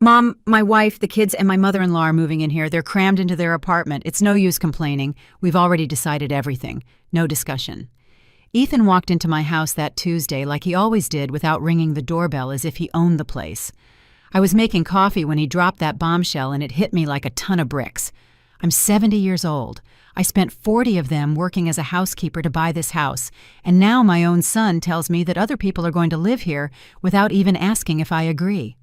Mom, my wife, the kids, and my mother-in-law are moving in here. They're crammed into their apartment. It's no use complaining. We've already decided everything. No discussion. Ethan walked into my house that Tuesday like he always did without ringing the doorbell as if he owned the place. I was making coffee when he dropped that bombshell and it hit me like a ton of bricks. I'm 70 years old. I spent 40 of them working as a housekeeper to buy this house, and now my own son tells me that other people are going to live here without even asking if I agree.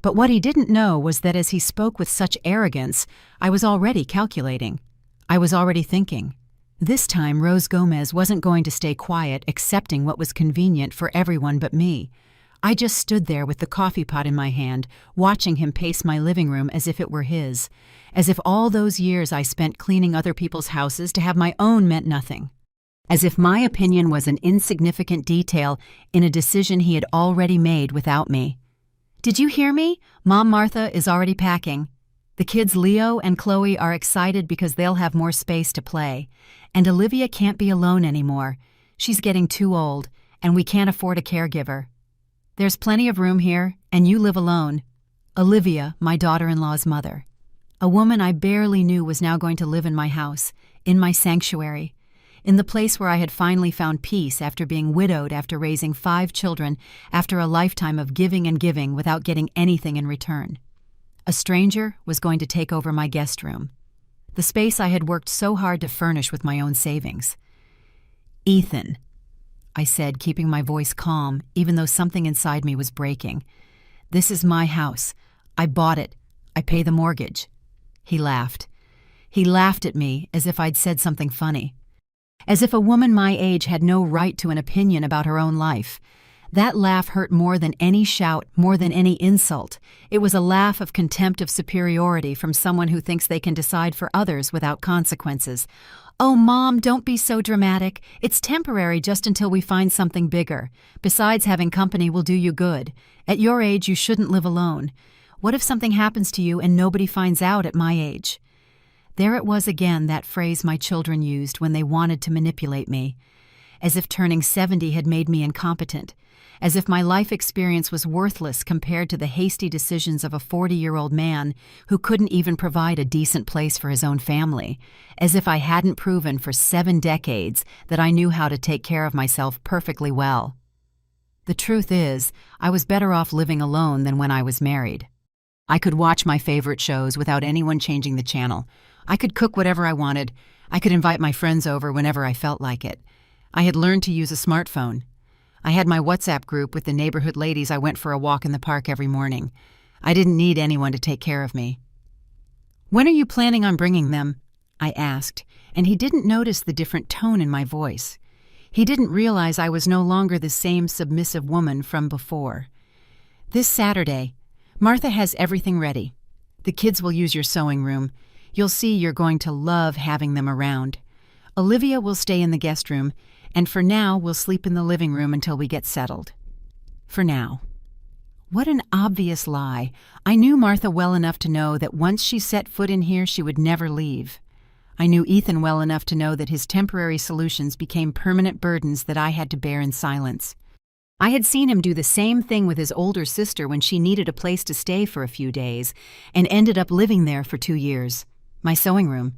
But what he didn't know was that as he spoke with such arrogance, I was already calculating. I was already thinking. This time Rose Gomez wasn't going to stay quiet, accepting what was convenient for everyone but me. I just stood there with the coffee pot in my hand, watching him pace my living room as if it were his, as if all those years I spent cleaning other people's houses to have my own meant nothing, as if my opinion was an insignificant detail in a decision he had already made without me. "Did you hear me? Mom Martha is already packing. The kids Leo and Chloe are excited because they'll have more space to play. And Olivia can't be alone anymore. She's getting too old, and we can't afford a caregiver. There's plenty of room here, and you live alone." Olivia, my daughter-in-law's mother. A woman I barely knew was now going to live in my house, in my sanctuary, in the place where I had finally found peace after being widowed after raising 5 children after a lifetime of giving and giving without getting anything in return. A stranger was going to take over my guest room, the space I had worked so hard to furnish with my own savings. "Ethan," I said, keeping my voice calm even though something inside me was breaking. "This is my house. I bought it. I pay the mortgage." He laughed. He laughed at me as if I'd said something funny. As if a woman my age had no right to an opinion about her own life. That laugh hurt more than any shout, more than any insult. It was a laugh of contempt of superiority from someone who thinks they can decide for others without consequences. "Oh, Mom, don't be so dramatic. It's temporary just until we find something bigger. Besides, having company will do you good. At your age, you shouldn't live alone. What if something happens to you and nobody finds out at my age?" There it was again, that phrase my children used when they wanted to manipulate me. As if turning 70 had made me incompetent. As if my life experience was worthless compared to the hasty decisions of a 40-year-old man who couldn't even provide a decent place for his own family. As if I hadn't proven for 7 decades that I knew how to take care of myself perfectly well. The truth is, I was better off living alone than when I was married. I could watch my favorite shows without anyone changing the channel. I could cook whatever I wanted. I could invite my friends over whenever I felt like it. I had learned to use a smartphone. I had my WhatsApp group with the neighborhood ladies I went for a walk in the park every morning. I didn't need anyone to take care of me. "When are you planning on bringing them?" I asked, and he didn't notice the different tone in my voice. He didn't realize I was no longer the same submissive woman from before. "This Saturday. Martha has everything ready. The kids will use your sewing room. You'll see you're going to love having them around. Olivia will stay in the guest room, and for now we'll sleep in the living room until we get settled." For now. What an obvious lie. I knew Martha well enough to know that once she set foot in here, she would never leave. I knew Ethan well enough to know that his temporary solutions became permanent burdens that I had to bear in silence. I had seen him do the same thing with his older sister when she needed a place to stay for a few days, and ended up living there for 2 years. My sewing room.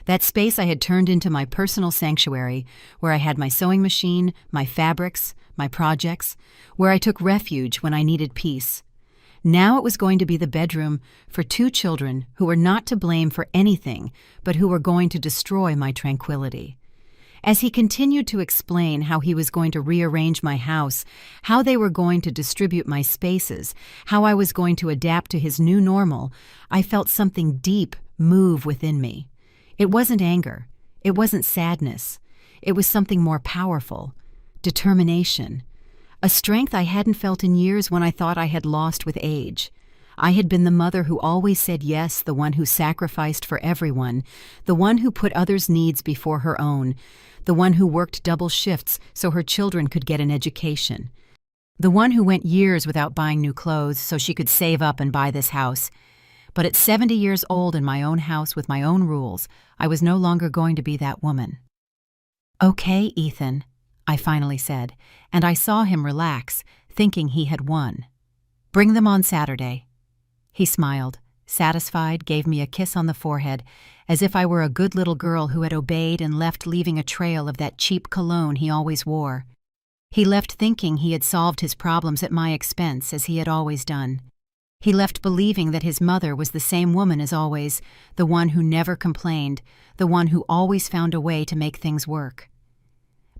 That space I had turned into my personal sanctuary, where I had my sewing machine, my fabrics, my projects, where I took refuge when I needed peace. Now it was going to be the bedroom for 2 children who were not to blame for anything, but who were going to destroy my tranquility. As he continued to explain how he was going to rearrange my house, how they were going to distribute my spaces, how I was going to adapt to his new normal, I felt something deep move within me. It wasn't anger. It wasn't sadness. It was something more powerful. Determination. A strength I hadn't felt in years when I thought I had lost with age. I had been the mother who always said yes, the one who sacrificed for everyone, the one who put others' needs before her own, the one who worked double shifts so her children could get an education, the one who went years without buying new clothes so she could save up and buy this house. But at 70 years old in my own house with my own rules, I was no longer going to be that woman. "Okay, Ethan," I finally said, and I saw him relax, thinking he had won. "Bring them on Saturday." He smiled, satisfied, gave me a kiss on the forehead, as if I were a good little girl who had obeyed and left, leaving a trail of that cheap cologne he always wore. He left thinking he had solved his problems at my expense, as he had always done. He left believing that his mother was the same woman as always, the one who never complained, the one who always found a way to make things work.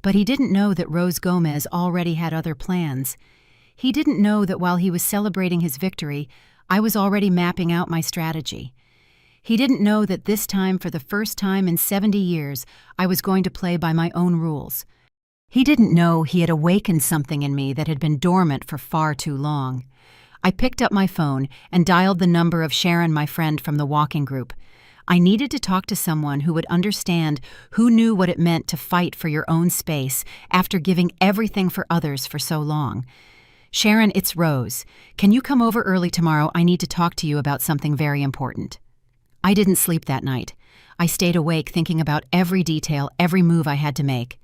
But he didn't know that Rose Gomez already had other plans. He didn't know that while he was celebrating his victory, I was already mapping out my strategy. He didn't know that this time, for the first time in 70 years, I was going to play by my own rules. He didn't know he had awakened something in me that had been dormant for far too long. I picked up my phone and dialed the number of Sharon, my friend from the walking group. I needed to talk to someone who would understand, who knew what it meant to fight for your own space after giving everything for others for so long. Sharon, it's Rose. Can you come over early tomorrow? I need to talk to you about something very important. I didn't sleep that night. I stayed awake thinking about every detail, every move I had to make.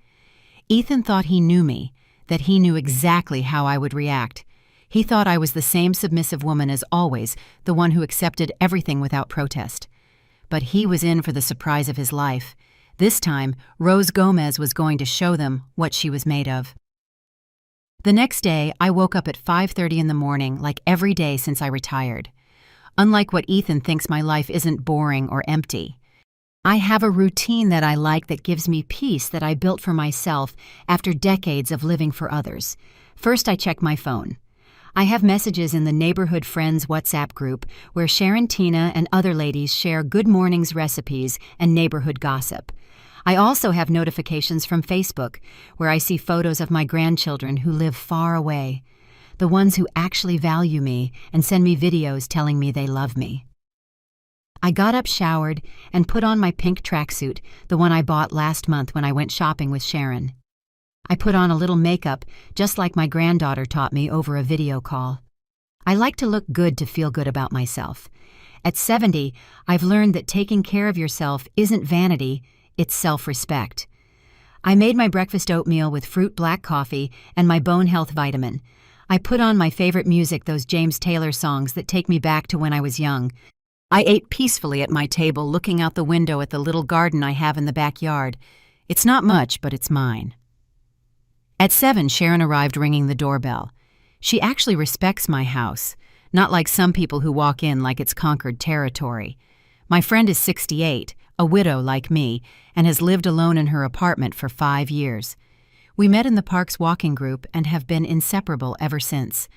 Ethan thought he knew me, that he knew exactly how I would react. He thought I was the same submissive woman as always, the one who accepted everything without protest. But he was in for the surprise of his life. This time, Rose Gomez was going to show them what she was made of. The next day, I woke up at 5:30 in the morning, like every day since I retired. Unlike what Ethan thinks, my life isn't boring or empty. I have a routine that I like, that gives me peace, that I built for myself after decades of living for others. First, I check my phone. I have messages in the Neighborhood Friends WhatsApp group where Sharon, Tina, and other ladies share good mornings recipes and neighborhood gossip. I also have notifications from Facebook where I see photos of my grandchildren who live far away, the ones who actually value me and send me videos telling me they love me. I got up, showered, and put on my pink tracksuit, the one I bought last month when I went shopping with Sharon. I put on a little makeup, just like my granddaughter taught me over a video call. I like to look good to feel good about myself. At 70, I've learned that taking care of yourself isn't vanity, it's self-respect. I made my breakfast oatmeal with fruit black coffee and my bone health vitamin. I put on my favorite music, those James Taylor songs that take me back to when I was young. I ate peacefully at my table, looking out the window at the little garden I have in the backyard. It's not much, but it's mine. At 7, Sharon arrived, ringing the doorbell. She actually respects my house, not like some people who walk in like it's conquered territory. My friend is 68, a widow like me, and has lived alone in her apartment for 5 years. We met in the park's walking group and have been inseparable ever since.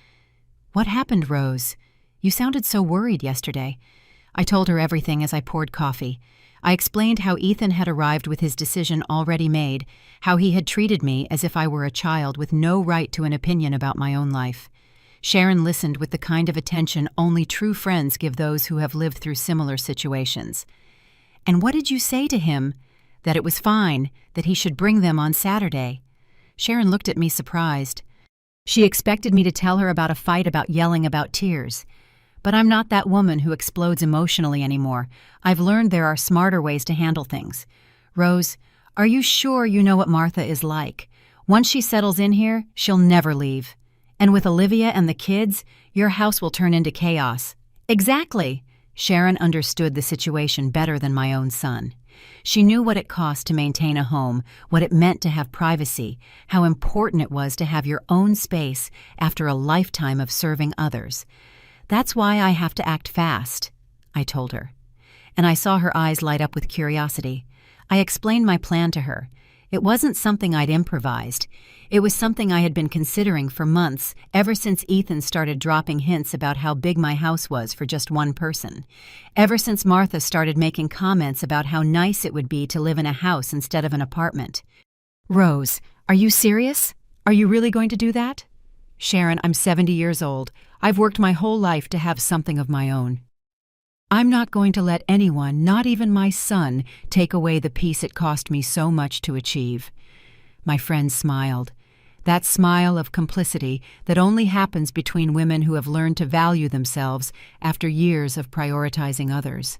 What happened, Rose? You sounded so worried yesterday. I told her everything as I poured coffee. I explained how Ethan had arrived with his decision already made, how he had treated me as if I were a child with no right to an opinion about my own life. Sharon listened with the kind of attention only true friends give those who have lived through similar situations. And what did you say to him? That it was fine, that he should bring them on Saturday. Sharon looked at me surprised. She expected me to tell her about a fight, about yelling, about tears. But I'm not that woman who explodes emotionally anymore. I've learned there are smarter ways to handle things. Rose, are you sure you know what Martha is like? Once she settles in here, she'll never leave. And with Olivia and the kids, your house will turn into chaos. Exactly. Sharon understood the situation better than my own son. She knew what it cost to maintain a home, what it meant to have privacy, how important it was to have your own space after a lifetime of serving others. That's why I have to act fast, I told her. And I saw her eyes light up with curiosity. I explained my plan to her. It wasn't something I'd improvised. It was something I had been considering for months, ever since Ethan started dropping hints about how big my house was for just one person. Ever since Martha started making comments about how nice it would be to live in a house instead of an apartment. Rose, are you serious? Are you really going to do that? Sharon, I'm 70 years old. I've worked my whole life to have something of my own. I'm not going to let anyone, not even my son, take away the peace it cost me so much to achieve. My friend smiled. That smile of complicity that only happens between women who have learned to value themselves after years of prioritizing others.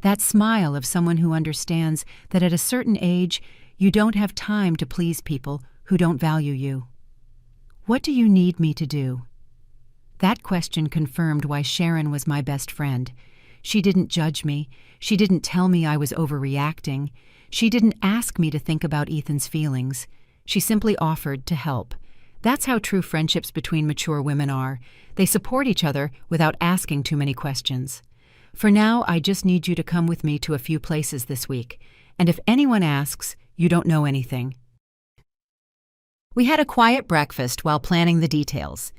That smile of someone who understands that at a certain age, you don't have time to please people who don't value you. What do you need me to do? That question confirmed why Sharon was my best friend. She didn't judge me. She didn't tell me I was overreacting. She didn't ask me to think about Ethan's feelings. She simply offered to help. That's how true friendships between mature women are. They support each other without asking too many questions. For now, I just need you to come with me to a few places this week. And if anyone asks, you don't know anything. We had a quiet breakfast while planning the details.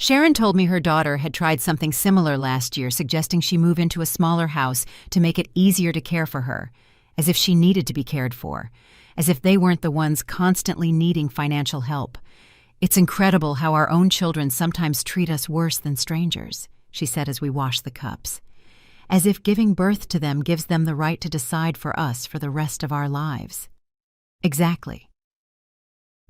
Sharon told me her daughter had tried something similar last year, suggesting she move into a smaller house to make it easier to care for her, as if she needed to be cared for, as if they weren't the ones constantly needing financial help. It's incredible how our own children sometimes treat us worse than strangers, she said as we washed the cups. As if giving birth to them gives them the right to decide for us for the rest of our lives. Exactly.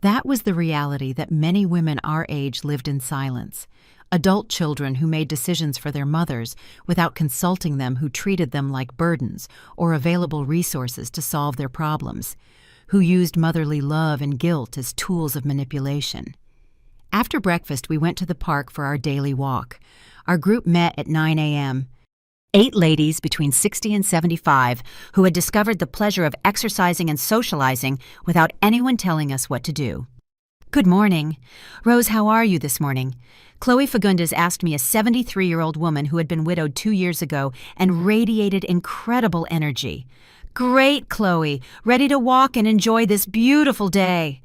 That was the reality that many women our age lived in silence. Adult children who made decisions for their mothers without consulting them, who treated them like burdens or available resources to solve their problems, who used motherly love and guilt as tools of manipulation. After breakfast, we went to the park for our daily walk. Our group met at 9 a.m. 8 ladies between 60 and 75 who had discovered the pleasure of exercising and socializing without anyone telling us what to do. Good morning. Rose, how are you this morning? Chloe Fagundes asked me, a 73-year-old woman who had been widowed 2 years ago and radiated incredible energy. Great, Chloe. Ready to walk and enjoy this beautiful day.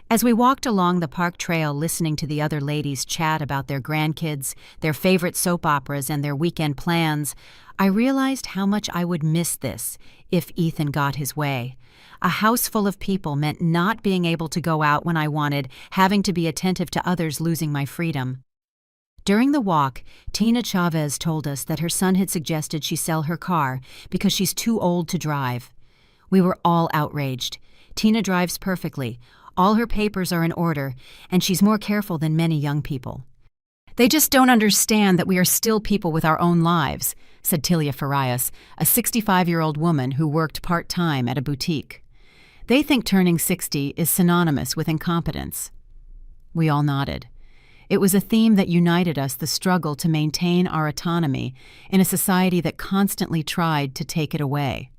As we walked along the park trail listening to the other ladies chat about their grandkids, their favorite soap operas, and their weekend plans, I realized how much I would miss this if Ethan got his way. A house full of people meant not being able to go out when I wanted, having to be attentive to others, losing my freedom. During the walk, Tina Chavez told us that her son had suggested she sell her car because she's too old to drive. We were all outraged. Tina drives perfectly. All her papers are in order, and she's more careful than many young people. They just don't understand that we are still people with our own lives, said Tilia Farias, a 65-year-old woman who worked part-time at a boutique. They think turning 60 is synonymous with incompetence. We all nodded. It was a theme that united us, the struggle to maintain our autonomy in a society that constantly tried to take it away.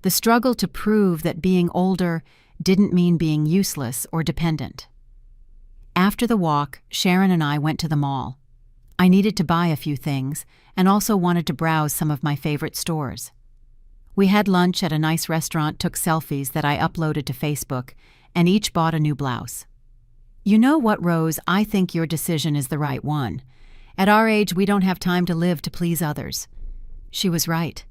The struggle to prove that being older didn't mean being useless or dependent. After the walk, Sharon and I went to the mall. I needed to buy a few things and also wanted to browse some of my favorite stores. We had lunch at a nice restaurant, took selfies that I uploaded to Facebook, and each bought a new blouse. You know what, Rose? I think your decision is the right one. At our age, we don't have time to live to please others. She was right.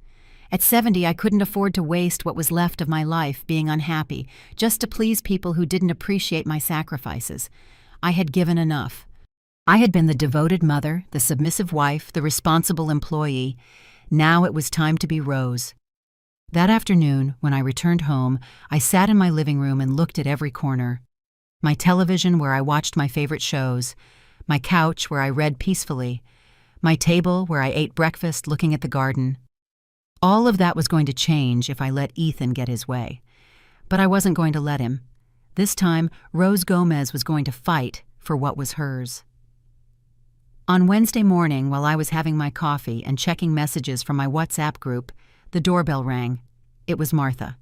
At 70, I couldn't afford to waste what was left of my life being unhappy, just to please people who didn't appreciate my sacrifices. I had given enough. I had been the devoted mother, the submissive wife, the responsible employee. Now it was time to be Rose. That afternoon, when I returned home, I sat in my living room and looked at every corner. My television, where I watched my favorite shows. My couch, where I read peacefully. My table, where I ate breakfast looking at the garden. All of that was going to change if I let Ethan get his way. But I wasn't going to let him. This time, Rose Gomez was going to fight for what was hers. On Wednesday morning, while I was having my coffee and checking messages from my WhatsApp group, the doorbell rang. It was Martha.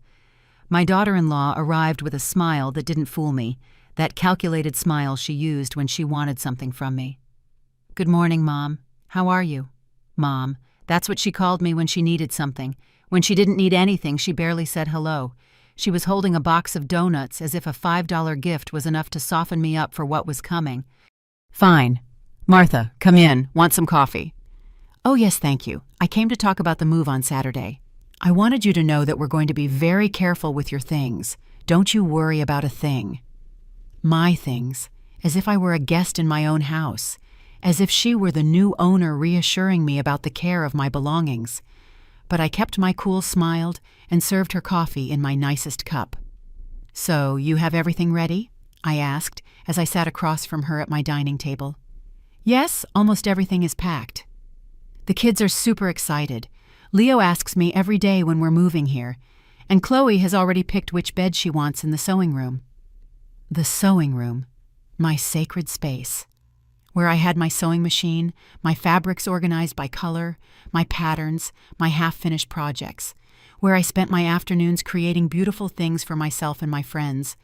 My daughter-in-law arrived with a smile that didn't fool me, that calculated smile she used when she wanted something from me. Good morning, Mom. How are you? Mom. That's what she called me when she needed something. When she didn't need anything, she barely said hello. She was holding a box of donuts as if a $5 gift was enough to soften me up for what was coming. Fine. Martha, come in. Want some coffee? Oh, yes, thank you. I came to talk about the move on Saturday. I wanted you to know that we're going to be very careful with your things. Don't you worry about a thing. My things, as if I were a guest in my own house. As if she were the new owner reassuring me about the care of my belongings. But I kept my cool, smiled, and served her coffee in my nicest cup. So, you have everything ready? I asked, as I sat across from her at my dining table. Yes, almost everything is packed. The kids are super excited. Leo asks me every day when we're moving here, and Chloe has already picked which bed she wants in the sewing room. The sewing room, my sacred space. where I had my sewing machine, my fabrics organized by color, my patterns, my half-finished projects, where I spent my afternoons creating beautiful things for myself and my friends.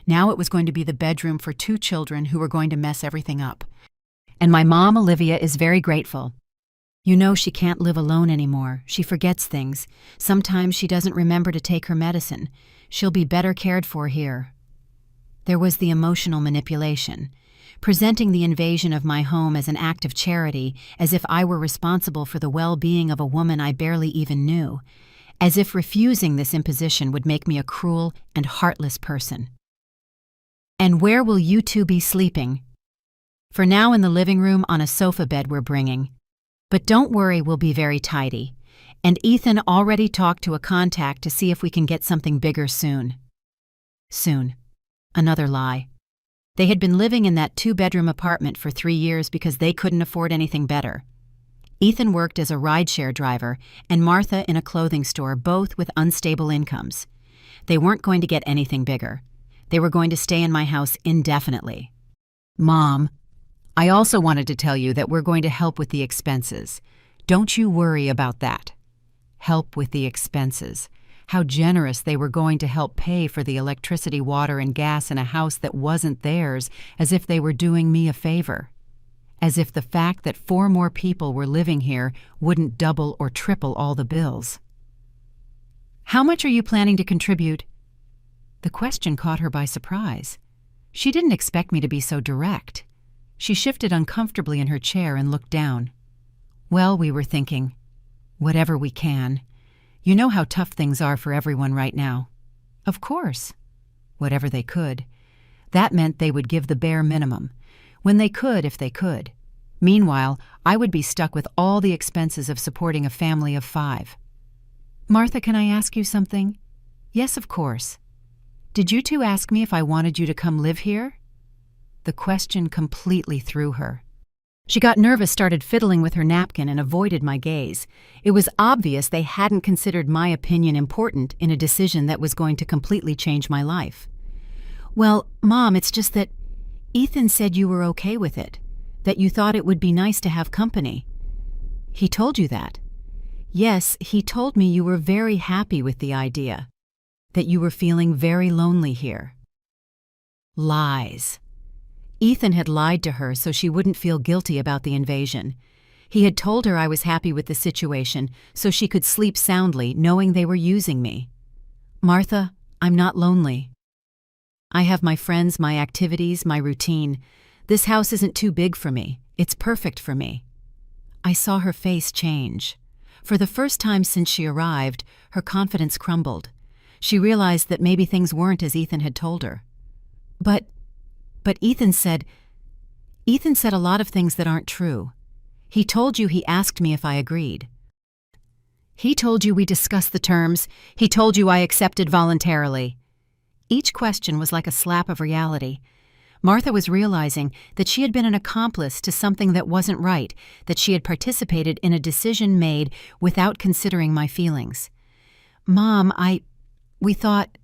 Now it was going to be the bedroom for 2 children who were going to mess everything up. And my mom, Olivia, is very grateful. You know, she can't live alone anymore. She forgets things. Sometimes she doesn't remember to take her medicine. She'll be better cared for here. There was the emotional manipulation, presenting the invasion of my home as an act of charity, as if I were responsible for the well-being of a woman I barely even knew, as if refusing this imposition would make me a cruel and heartless person. And where will you two be sleeping? For now, in the living room on a sofa bed we're bringing. But don't worry, we'll be very tidy. And Ethan already talked to a contact to see if we can get something bigger soon. Soon. Another lie. They had been living in that 2-bedroom apartment for 3 years because they couldn't afford anything better. Ethan worked as a rideshare driver and Martha in a clothing store, both with unstable incomes. They weren't going to get anything bigger. They were going to stay in my house indefinitely. Mom, I also wanted to tell you that we're going to help with the expenses. Don't you worry about that. Help with the expenses. How generous they were going to help pay for the electricity, water, and gas in a house that wasn't theirs, as if they were doing me a favor. As if the fact that 4 more people were living here wouldn't double or triple all the bills. How much are you planning to contribute? The question caught her by surprise. She didn't expect me to be so direct. She shifted uncomfortably in her chair and looked down. Well, we were thinking, whatever we can. You know how tough things are for everyone right now. Of course. Whatever they could. That meant they would give the bare minimum. When they could, if they could. Meanwhile, I would be stuck with all the expenses of supporting a family of 5. Martha, can I ask you something? Yes, of course. Did you two ask me if I wanted you to come live here? The question completely threw her. She got nervous, started fiddling with her napkin, and avoided my gaze. It was obvious they hadn't considered my opinion important in a decision that was going to completely change my life. Well, Mom, it's just that Ethan said you were okay with it, that you thought it would be nice to have company. He told you that? Yes, he told me you were very happy with the idea, that you were feeling very lonely here. Lies. Ethan had lied to her so she wouldn't feel guilty about the invasion. He had told her I was happy with the situation so she could sleep soundly knowing they were using me. Martha, I'm not lonely. I have my friends, my activities, my routine. This house isn't too big for me. It's perfect for me. I saw her face change. For the first time since she arrived, her confidence crumbled. She realized that maybe things weren't as Ethan had told her. But Ethan said a lot of things that aren't true. He told you he asked me if I agreed. He told you we discussed the terms. He told you I accepted voluntarily. Each question was like a slap of reality. Martha was realizing that she had been an accomplice to something that wasn't right, that she had participated in a decision made without considering my feelings. Mom, we thought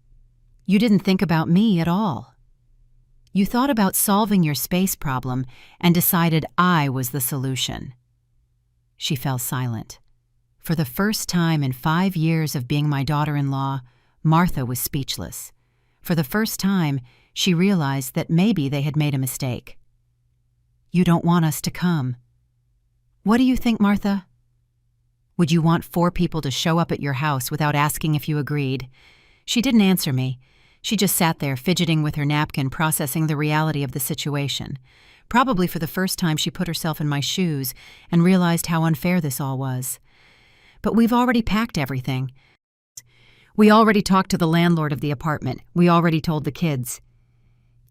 you didn't think about me at all. You thought about solving your space problem and decided I was the solution. She fell silent. For the first time in 5 years of being my daughter-in-law, Martha was speechless. For the first time, she realized that maybe they had made a mistake. You don't want us to come. What do you think, Martha? Would you want 4 people to show up at your house without asking if you agreed? She didn't answer me. She just sat there, fidgeting with her napkin, processing the reality of the situation. Probably for the first time she put herself in my shoes and realized how unfair this all was. But we've already packed everything. We already talked to the landlord of the apartment. We already told the kids.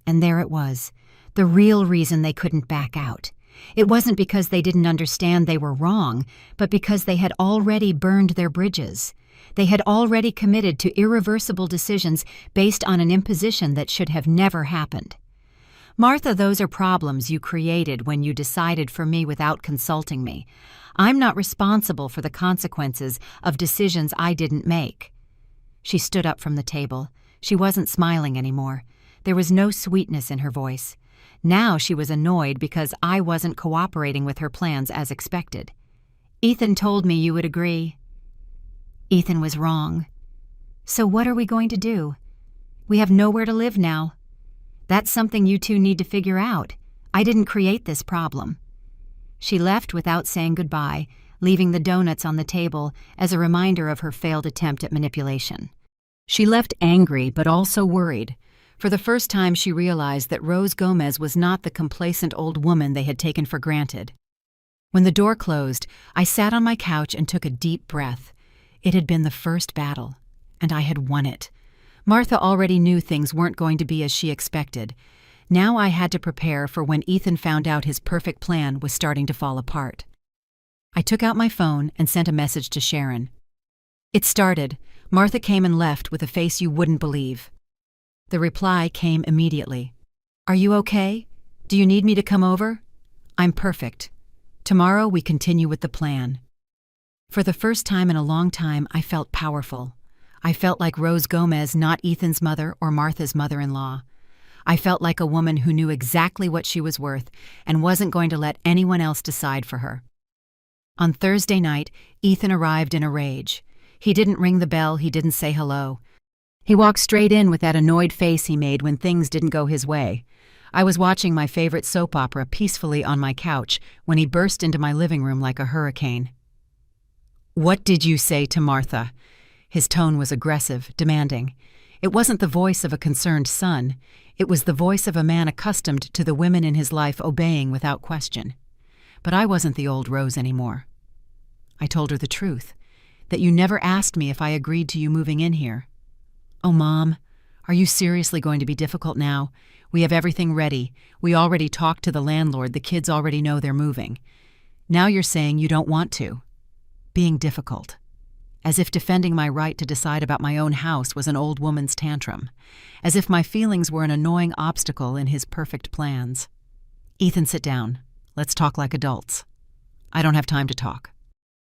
And there it was, the real reason they couldn't back out. It wasn't because they didn't understand they were wrong, but because they had already burned their bridges. They had already committed to irreversible decisions based on an imposition that should have never happened. Martha, those are problems you created when you decided for me without consulting me. I'm not responsible for the consequences of decisions I didn't make. She stood up from the table. She wasn't smiling anymore. There was no sweetness in her voice. Now she was annoyed because I wasn't cooperating with her plans as expected. "Ethan told me you would agree." Ethan was wrong. "So what are we going to do? We have nowhere to live now. That's something you two need to figure out. I didn't create this problem." She left without saying goodbye, leaving the donuts on the table as a reminder of her failed attempt at manipulation. She left angry but also worried. For the first time she realized that Rose Gomez was not the complacent old woman they had taken for granted. When the door closed, I sat on my couch and took a deep breath. It had been the first battle, and I had won it. Martha already knew things weren't going to be as she expected. Now I had to prepare for when Ethan found out his perfect plan was starting to fall apart. I took out my phone and sent a message to Sharon. It started. Martha came and left with a face you wouldn't believe. The reply came immediately. "Are you okay? Do you need me to come over? I'm perfect. Tomorrow we continue with the plan." For the first time in a long time, I felt powerful. I felt like Rose Gomez, not Ethan's mother or Martha's mother-in-law. I felt like a woman who knew exactly what she was worth and wasn't going to let anyone else decide for her. On Thursday night, Ethan arrived in a rage. He didn't ring the bell, he didn't say hello. He walked straight in with that annoyed face he made when things didn't go his way. I was watching my favorite soap opera peacefully on my couch when he burst into my living room like a hurricane. "What did you say to Martha?" His tone was aggressive, demanding. It wasn't the voice of a concerned son. It was the voice of a man accustomed to the women in his life obeying without question. But I wasn't the old Rose anymore. I told her the truth, that you never asked me if I agreed to you moving in here. "Oh, Mom, are you seriously going to be difficult now? We have everything ready. We already talked to the landlord. The kids already know they're moving. Now you're saying you don't want to." Being difficult. As if defending my right to decide about my own house was an old woman's tantrum. As if my feelings were an annoying obstacle in his perfect plans. "Ethan, sit down. Let's talk like adults." "I don't have time to talk.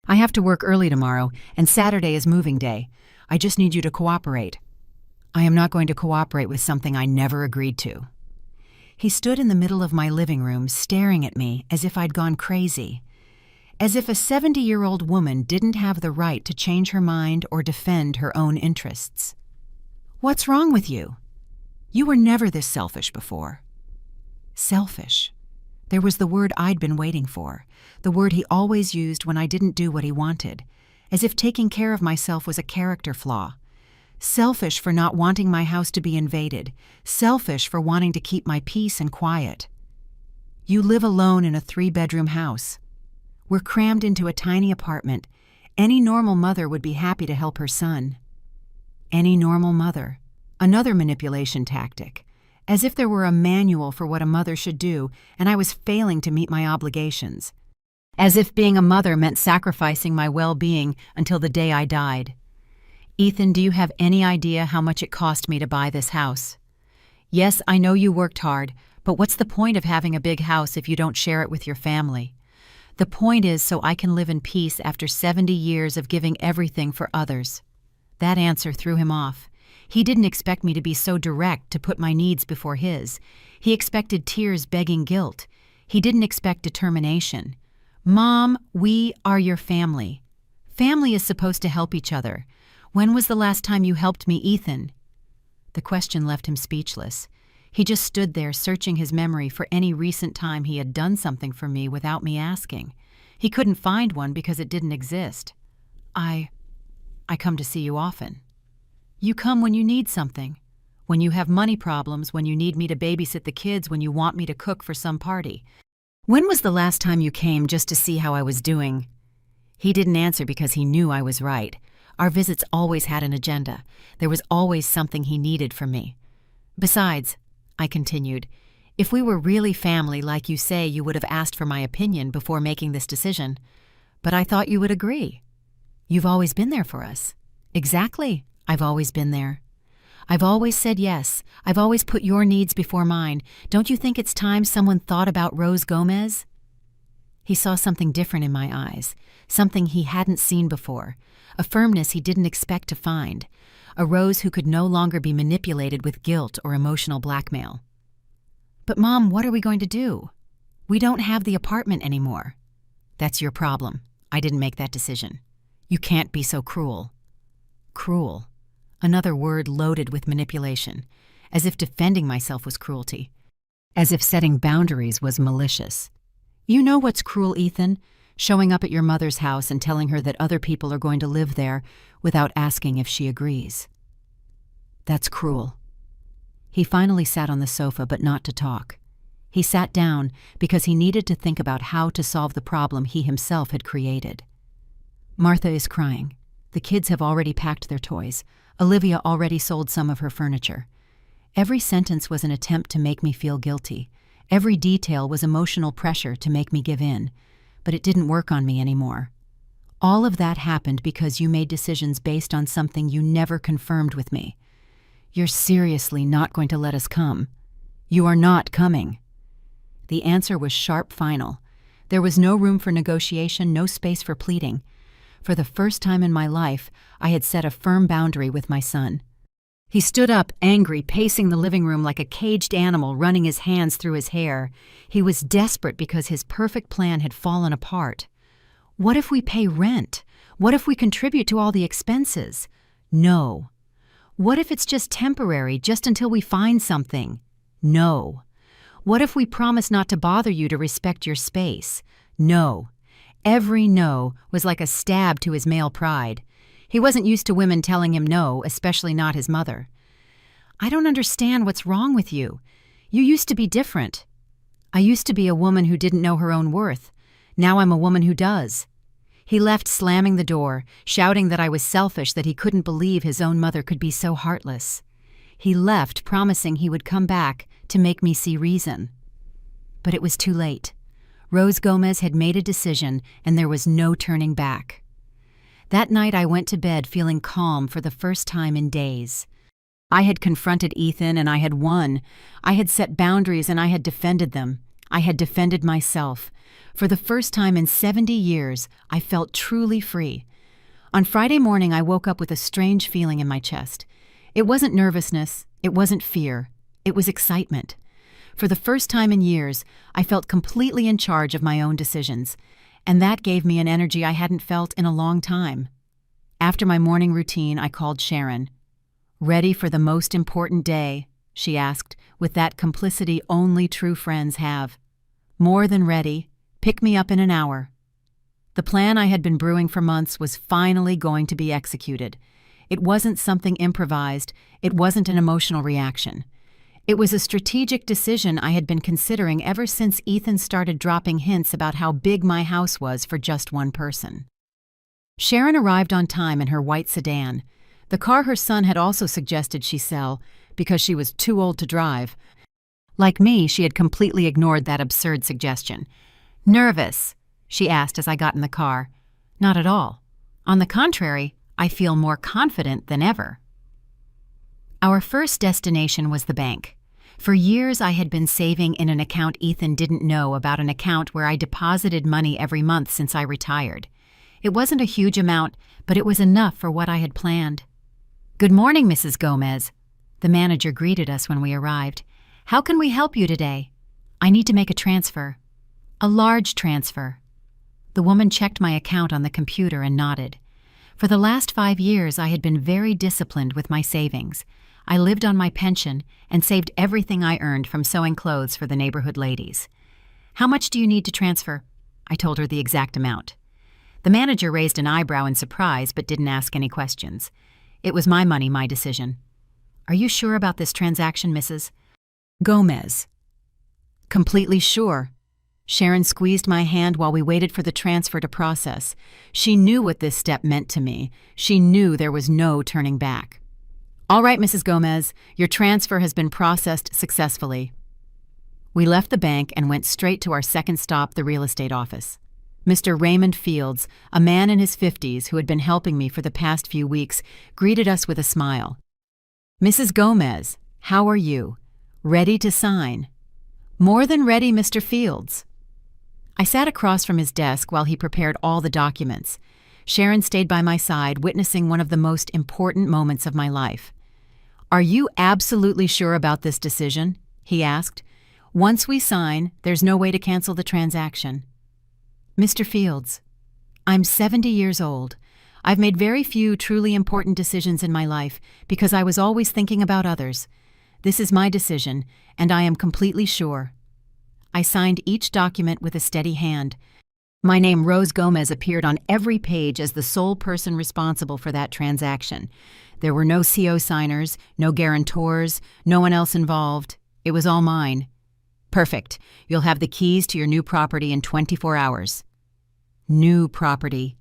I have to work early tomorrow, and Saturday is moving day. I just need you to cooperate." "I am not going to cooperate with something I never agreed to." He stood in the middle of my living room, staring at me as if I'd gone crazy. As if a 70-year-old woman didn't have the right to change her mind or defend her own interests. "What's wrong with you? You were never this selfish before." Selfish. There was the word I'd been waiting for, the word he always used when I didn't do what he wanted, as if taking care of myself was a character flaw. Selfish for not wanting my house to be invaded, selfish for wanting to keep my peace and quiet. "You live alone in a 3-bedroom house. We're crammed into a tiny apartment. Any normal mother would be happy to help her son." Any normal mother. Another manipulation tactic. As if there were a manual for what a mother should do, and I was failing to meet my obligations. As if being a mother meant sacrificing my well-being until the day I died. "Ethan, do you have any idea how much it cost me to buy this house? Yes, I know you worked hard, but what's the point of having a big house if you don't share it with your family? The point is so I can live in peace after 70 years of giving everything for others." That answer threw him off. He didn't expect me to be so direct, to put my needs before his. He expected tears begging guilt. He didn't expect determination. "Mom, we are your family. Family is supposed to help each other. When was the last time you helped me, Ethan?" The question left him speechless. He just stood there searching his memory for any recent time he had done something for me without me asking. He couldn't find one because it didn't exist. I come to see you often." "You come when you need something. When you have money problems, when you need me to babysit the kids, when you want me to cook for some party. When was the last time you came just to see how I was doing?" He didn't answer because he knew I was right. Our visits always had an agenda. There was always something he needed from me. "Besides," I continued, "if we were really family like you say, you would have asked for my opinion before making this decision. But I thought you would agree. You've always been there for us." "Exactly. I've always been there. I've always said yes. I've always put your needs before mine. Don't you think it's time someone thought about Rose Gomez?" He saw something different in my eyes, something he hadn't seen before, a firmness he didn't expect to find, a Rose who could no longer be manipulated with guilt or emotional blackmail. "But Mom, what are we going to do? We don't have the apartment anymore." "That's your problem. I didn't make that decision. You can't be so cruel." Cruel. Another word loaded with manipulation, as if defending myself was cruelty, as if setting boundaries was malicious. "You know what's cruel, Ethan? Showing up at your mother's house and telling her that other people are going to live there without asking if she agrees. That's cruel." He finally sat on the sofa, but not to talk. He sat down because he needed to think about how to solve the problem he himself had created. "Martha is crying. The kids have already packed their toys. Olivia already sold some of her furniture." Every sentence was an attempt to make me feel guilty. Every detail was emotional pressure to make me give in. But it didn't work on me anymore. "All of that happened because you made decisions based on something you never confirmed with me. You're seriously not going to let us come? You are not coming." The answer was sharp, final. There was no room for negotiation, no space for pleading. For the first time in my life, I had set a firm boundary with my son. He stood up, angry, pacing the living room like a caged animal, running his hands through his hair. He was desperate because his perfect plan had fallen apart. "What if we pay rent? What if we contribute to all the expenses?" "No." "What if it's just temporary, just until we find something?" "No." "What if we promise not to bother you to respect your space?" "No." Every no was like a stab to his male pride. He wasn't used to women telling him no, especially not his mother. "I don't understand what's wrong with you. You used to be different." "I used to be a woman who didn't know her own worth. Now I'm a woman who does." He left, slamming the door, shouting that I was selfish, that he couldn't believe his own mother could be so heartless. He left, promising he would come back to make me see reason. But it was too late. Rose Gomez had made a decision, and there was no turning back. That night I went to bed feeling calm for the first time in days. I had confronted Ethan and I had won. I had set boundaries and I had defended them. I had defended myself. For the first time in 70 years, I felt truly free. On Friday morning, I woke up with a strange feeling in my chest. It wasn't nervousness. It wasn't fear. It was excitement. For the first time in years, I felt completely in charge of my own decisions, and that gave me an energy I hadn't felt in a long time. After my morning routine, I called Sharon. "Ready for the most important day?" she asked, with that complicity only true friends have. "More than ready. Pick me up in an hour." The plan I had been brewing for months was finally going to be executed. It wasn't something improvised. It wasn't an emotional reaction. It was a strategic decision I had been considering ever since Ethan started dropping hints about how big my house was for just one person. Sharon arrived on time in her white sedan. The car her son had also suggested she sell because she was too old to drive. Like me, she had completely ignored that absurd suggestion. "Nervous?" she asked as I got in the car. "Not at all. On the contrary, I feel more confident than ever." Our first destination was the bank. For years I had been saving in an account Ethan didn't know about, an account where I deposited money every month since I retired. It wasn't a huge amount, but it was enough for what I had planned. "Good morning, Mrs. Gomez." The manager greeted us when we arrived. "How can we help you today?" "I need to make a transfer." "A large transfer." The woman checked my account on the computer and nodded. For the last 5 years, I had been very disciplined with my savings. I lived on my pension and saved everything I earned from sewing clothes for the neighborhood ladies. "How much do you need to transfer?" I told her the exact amount. The manager raised an eyebrow in surprise but didn't ask any questions. It was my money, my decision. "Are you sure about this transaction, Mrs. Gomez?" "Completely sure." Sharon squeezed my hand while we waited for the transfer to process. She knew what this step meant to me. She knew there was no turning back. "All right, Mrs. Gomez, your transfer has been processed successfully." We left the bank and went straight to our second stop, the real estate office. Mr. Raymond Fields, a man in his 50s who had been helping me for the past few weeks, greeted us with a smile. "Mrs. Gomez, how are you? Ready to sign?" "More than ready, Mr. Fields." I sat across from his desk while he prepared all the documents. Sharon stayed by my side, witnessing one of the most important moments of my life. "Are you absolutely sure about this decision?" he asked. Once we sign, there's no way to cancel the transaction. Mr. Fields, I'm 70 years old. I've made very few truly important decisions in my life because I was always thinking about others. This is my decision, and I am completely sure. I signed each document with a steady hand. My name, Rose Gomez, appeared on every page as the sole person responsible for that transaction. There were no CO signers, no guarantors, no one else involved. It was all mine. Perfect. You'll have the keys to your new property in 24 hours. New property.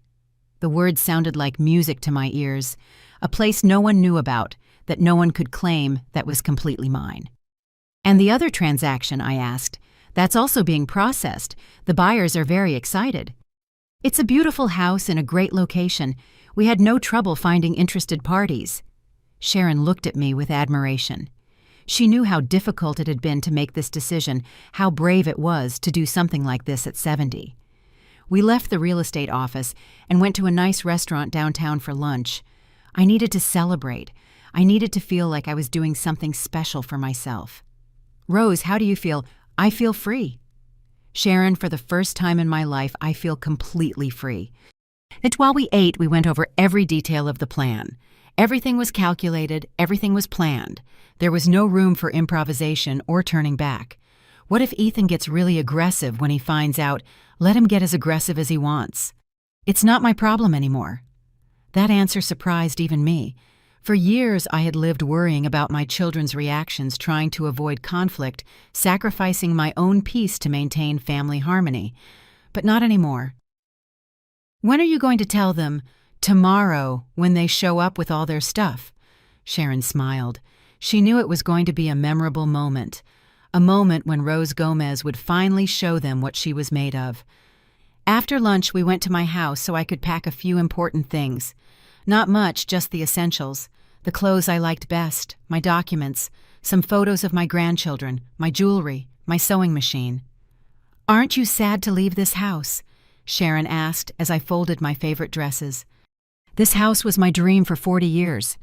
The words sounded like music to my ears. A place no one knew about, that no one could claim, that was completely mine. And the other transaction, I asked. That's also being processed. The buyers are very excited. It's a beautiful house in a great location. We had no trouble finding interested parties. Sharon looked at me with admiration. She knew how difficult it had been to make this decision, how brave it was to do something like this at 70. We left the real estate office and went to a nice restaurant downtown for lunch. I needed to celebrate. I needed to feel like I was doing something special for myself. Rose, how do you feel? I feel free. Sharon, for the first time in my life, I feel completely free. And while we ate, we went over every detail of the plan. Everything was calculated, everything was planned. There was no room for improvisation or turning back. What if Ethan gets really aggressive when he finds out? Let him get as aggressive as he wants. It's not my problem anymore. That answer surprised even me. For years, I had lived worrying about my children's reactions, trying to avoid conflict, sacrificing my own peace to maintain family harmony. But not anymore. When are you going to tell them? Tomorrow, when they show up with all their stuff. Sharon smiled. She knew it was going to be a memorable moment. A moment when Rose Gomez would finally show them what she was made of. After lunch, we went to my house so I could pack a few important things. Not much, just the essentials. The clothes I liked best, my documents, some photos of my grandchildren, my jewelry, my sewing machine. Aren't you sad to leave this house? Sharon asked as I folded my favorite dresses. This house was my dream for 40 years.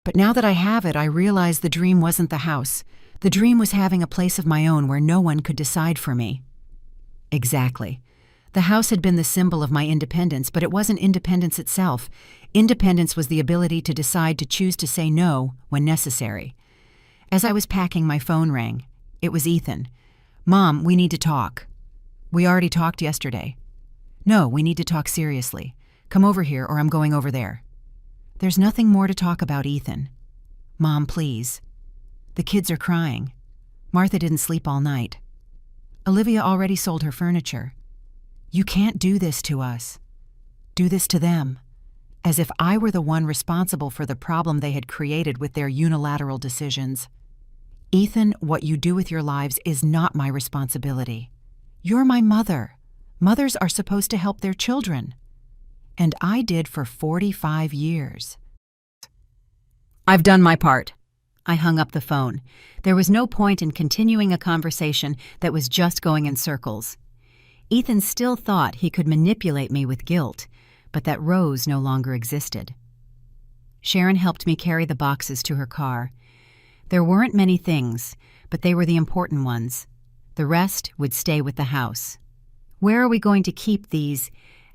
But now that I have it, I realize the dream wasn't the house. The dream was having a place of my own where no one could decide for me. Exactly. The house had been the symbol of my independence, but it wasn't independence itself. Independence was the ability to decide to choose to say no when necessary. As I was packing, my phone rang. It was Ethan. Mom, we need to talk. We already talked yesterday. No, we need to talk seriously. Come over here or I'm going over there. There's nothing more to talk about, Ethan. Mom, please. The kids are crying. Martha didn't sleep all night. Olivia already sold her furniture. You can't do this to us. Do this to them. As if I were the one responsible for the problem they had created with their unilateral decisions. Ethan, what you do with your lives is not my responsibility. You're my mother. Mothers are supposed to help their children. And I did for 45 years. I've done my part. I hung up the phone. There was no point in continuing a conversation that was just going in circles. Ethan still thought he could manipulate me with guilt, but that Rose no longer existed. Sharon helped me carry the boxes to her car. There weren't many things, but they were the important ones. The rest would stay with the house. Where are we going to keep these?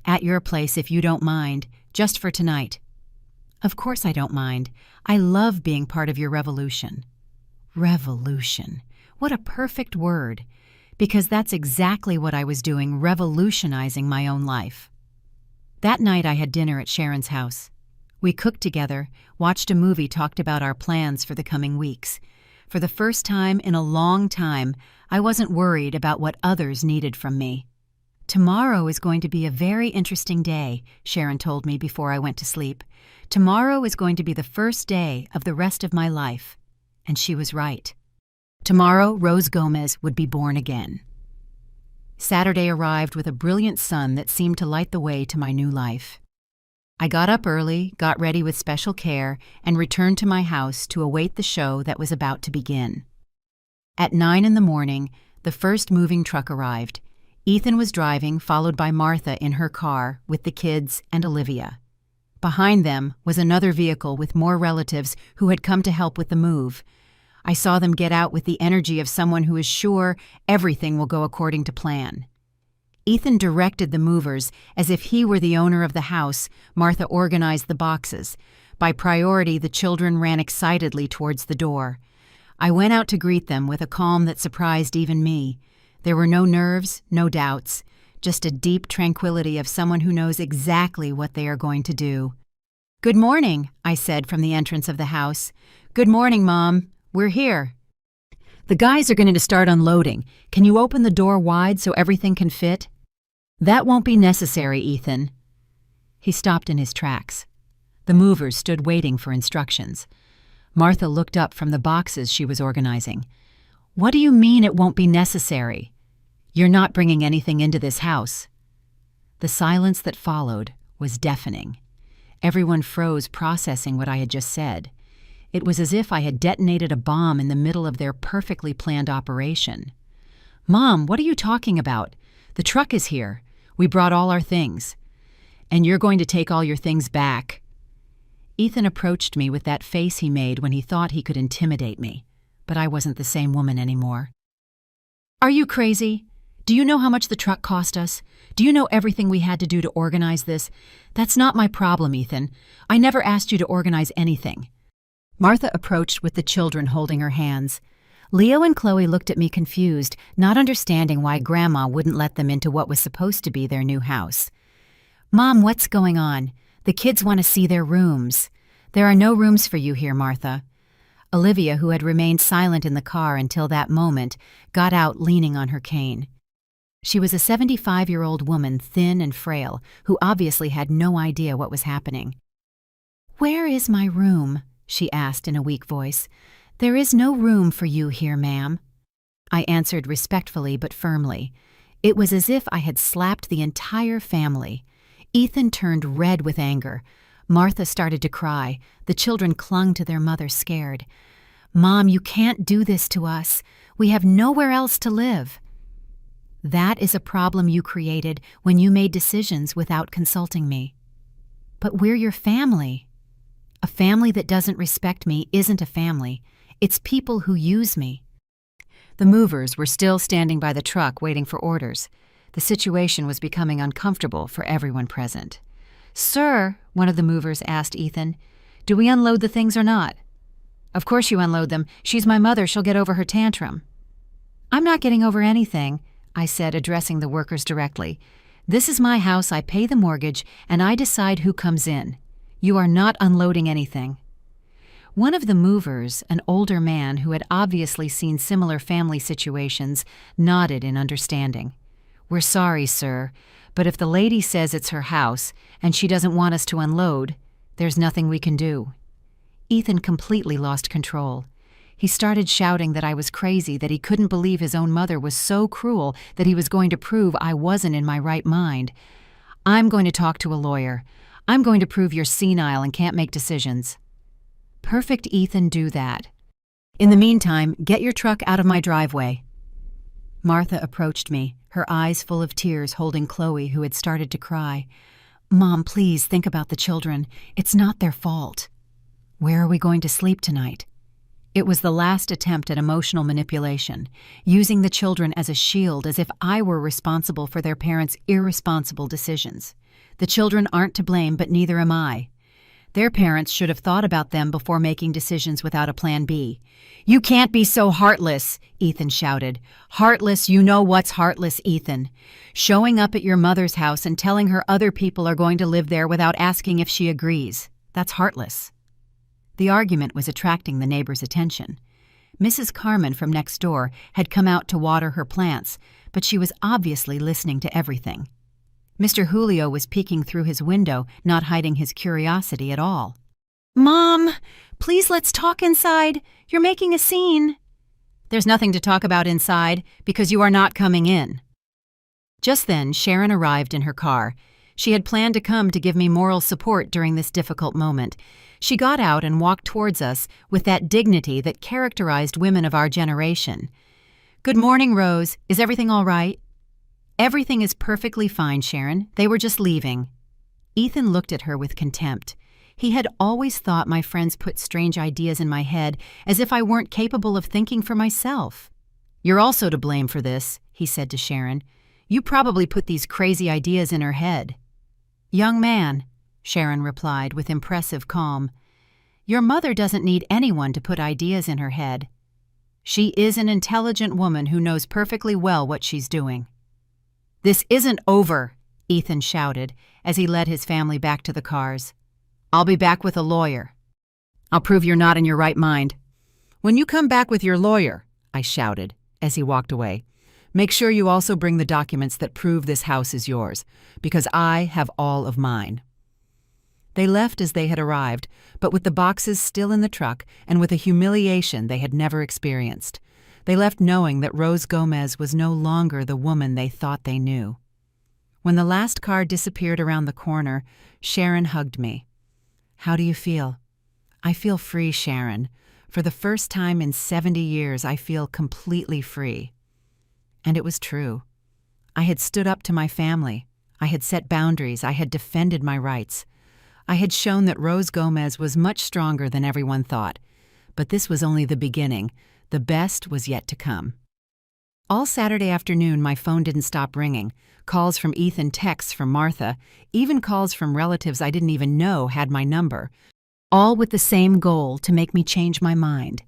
At your place, if you don't mind, just for tonight. Of course I don't mind. I love being part of your revolution. Revolution. What a perfect word. Because that's exactly what I was doing, revolutionizing my own life. That night I had dinner at Sharon's house. We cooked together, watched a movie, talked about our plans for the coming weeks. For the first time in a long time, I wasn't worried about what others needed from me. Tomorrow is going to be a very interesting day, Sharon told me before I went to sleep. Tomorrow is going to be the first day of the rest of my life. And she was right. Tomorrow, Rose Gomez would be born again. Saturday arrived with a brilliant sun that seemed to light the way to my new life. I got up early, got ready with special care, and returned to my house to await the show that was about to begin. At 9 a.m, the first moving truck arrived. Ethan was driving, followed by Martha in her car with the kids and Olivia. Behind them was another vehicle with more relatives who had come to help with the move. I saw them get out with the energy of someone who is sure everything will go according to plan. Ethan directed the movers as if he were the owner of the house. Martha organized the boxes. By priority, the children ran excitedly towards the door. I went out to greet them with a calm that surprised even me. There were no nerves, no doubts, just a deep tranquility of someone who knows exactly what they are going to do. "Good morning," I said from the entrance of the house. "Good morning, Mom. We're here." "The guys are going to start unloading. Can you open the door wide so everything can fit?" "That won't be necessary, Ethan." He stopped in his tracks. The movers stood waiting for instructions. Martha looked up from the boxes she was organizing. "What do you mean it won't be necessary? You're not bringing anything into this house." The silence that followed was deafening. Everyone froze, processing what I had just said. It was as if I had detonated a bomb in the middle of their perfectly planned operation. "Mom, what are you talking about? The truck is here. We brought all our things. And you're going to take all your things back." Ethan approached me with that face he made when he thought he could intimidate me, but I wasn't the same woman anymore. "Are you crazy? Do you know how much the truck cost us? Do you know everything we had to do to organize this? That's not my problem, Ethan. I never asked you to organize anything." Martha approached with the children holding her hands. Leo and Chloe looked at me confused, not understanding why Grandma wouldn't let them into what was supposed to be their new house. "Mom, what's going on? The kids want to see their rooms." "There are no rooms for you here, Martha." Olivia, who had remained silent in the car until that moment, got out leaning on her cane. She was a 75-year-old woman, thin and frail, who obviously had no idea what was happening. "Where is my room?" she asked in a weak voice. "There is no room for you here, ma'am." I answered respectfully but firmly. It was as if I had slapped the entire family. Ethan turned red with anger. Martha started to cry. The children clung to their mother, scared. "Mom, you can't do this to us. We have nowhere else to live." "That is a problem you created when you made decisions without consulting me." "But we're your family." "A family that doesn't respect me isn't a family. It's people who use me." The movers were still standing by the truck waiting for orders. The situation was becoming uncomfortable for everyone present. "Sir," one of the movers asked Ethan, "do we unload the things or not?" "Of course you unload them. She's my mother. She'll get over her tantrum." "I'm not getting over anything," I said, addressing the workers directly. "This is my house, I pay the mortgage, and I decide who comes in. You are not unloading anything." One of the movers, an older man who had obviously seen similar family situations, nodded in understanding. "We're sorry, sir, but if the lady says it's her house and she doesn't want us to unload, there's nothing we can do." Ethan completely lost control. He started shouting that I was crazy, that he couldn't believe his own mother was so cruel, that he was going to prove I wasn't in my right mind. "I'm going to talk to a lawyer. I'm going to prove you're senile and can't make decisions." "Perfect, Ethan, do that. In the meantime, get your truck out of my driveway." Martha approached me, her eyes full of tears, holding Chloe, who had started to cry. "Mom, please think about the children. It's not their fault." "Where are we going to sleep tonight?" It was the last attempt at emotional manipulation, using the children as a shield, as if I were responsible for their parents' irresponsible decisions. The children aren't to blame, but neither am I. Their parents should have thought about them before making decisions without a plan B. "You can't be so heartless," Ethan shouted. "Heartless, you know what's heartless, Ethan. Showing up at your mother's house and telling her other people are going to live there without asking if she agrees. That's heartless." The argument was attracting the neighbors' attention. Mrs. Carmen from next door had come out to water her plants, but she was obviously listening to everything. Mr. Julio was peeking through his window, not hiding his curiosity at all. "Mom, please let's talk inside. You're making a scene." "There's nothing to talk about inside, because you are not coming in." Just then, Sharon arrived in her car. She had planned to come to give me moral support during this difficult moment. She got out and walked towards us with that dignity that characterized women of our generation. "Good morning, Rose. Is everything all right?" "Everything is perfectly fine, Sharon. They were just leaving." Ethan looked at her with contempt. He had always thought my friends put strange ideas in my head, as if I weren't capable of thinking for myself. "You're also to blame for this," he said to Sharon. "You probably put these crazy ideas in her head." "Young man," Sharon replied with impressive calm, "your mother doesn't need anyone to put ideas in her head. She is an intelligent woman who knows perfectly well what she's doing." "This isn't over," Ethan shouted as he led his family back to the cars. "I'll be back with a lawyer." "I'll prove you're not in your right mind." "When you come back with your lawyer," I shouted as he walked away, "make sure you also bring the documents that prove this house is yours, because I have all of mine." They left as they had arrived, but with the boxes still in the truck and with a humiliation they had never experienced. They left knowing that Rose Gomez was no longer the woman they thought they knew. When the last car disappeared around the corner, Sharon hugged me. "How do you feel?" "I feel free, Sharon. For the first time in 70 years, I feel completely free." And it was true. I had stood up to my family. I had set boundaries. I had defended my rights. I had shown that Rose Gomez was much stronger than everyone thought. But this was only the beginning. The best was yet to come. All Saturday afternoon, my phone didn't stop ringing. Calls from Ethan, texts from Martha, even calls from relatives I didn't even know had my number, all with the same goal, to make me change my mind.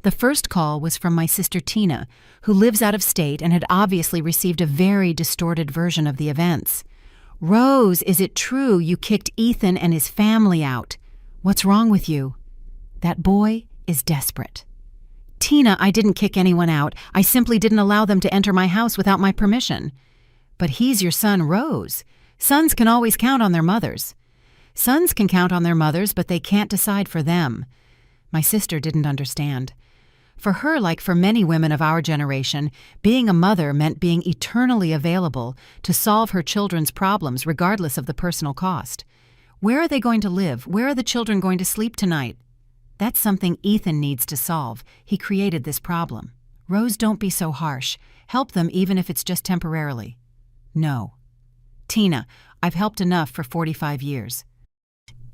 The first call was from my sister Tina, who lives out of state and had obviously received a very distorted version of the events. "Rose, is it true you kicked Ethan and his family out? What's wrong with you? That boy is desperate." "Tina, I didn't kick anyone out. I simply didn't allow them to enter my house without my permission." "But he's your son, Rose. Sons can always count on their mothers." "Sons can count on their mothers, but they can't decide for them." My sister didn't understand. For her, like for many women of our generation, being a mother meant being eternally available to solve her children's problems regardless of the personal cost. Where are they going to live? Where are the children going to sleep tonight? That's something Ethan needs to solve. He created this problem. "Rose, don't be so harsh. Help them even if it's just temporarily." "No." "Tina, I've helped enough for 45 years.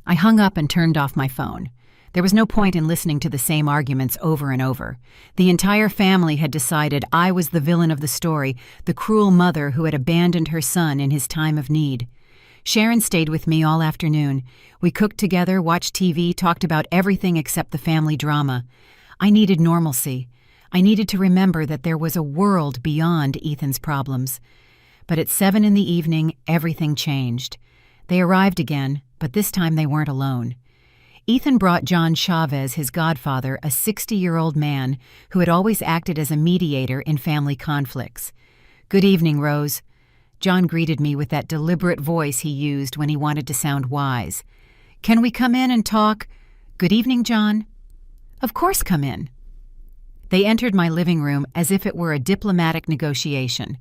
I hung up and turned off my phone. There was no point in listening to the same arguments over and over. The entire family had decided I was the villain of the story, the cruel mother who had abandoned her son in his time of need. Sharon stayed with me all afternoon. We cooked together, watched TV, talked about everything except the family drama. I needed normalcy. I needed to remember that there was a world beyond Ethan's problems. But at 7 in the evening, everything changed. They arrived again, but this time they weren't alone. Ethan brought John Chavez, his godfather, a 60-year-old man who had always acted as a mediator in family conflicts. "Good evening, Rose." John greeted me with that deliberate voice he used when he wanted to sound wise. "Can we come in and talk?" "Good evening, John." "Of course, come in." They entered my living room as if it were a diplomatic negotiation.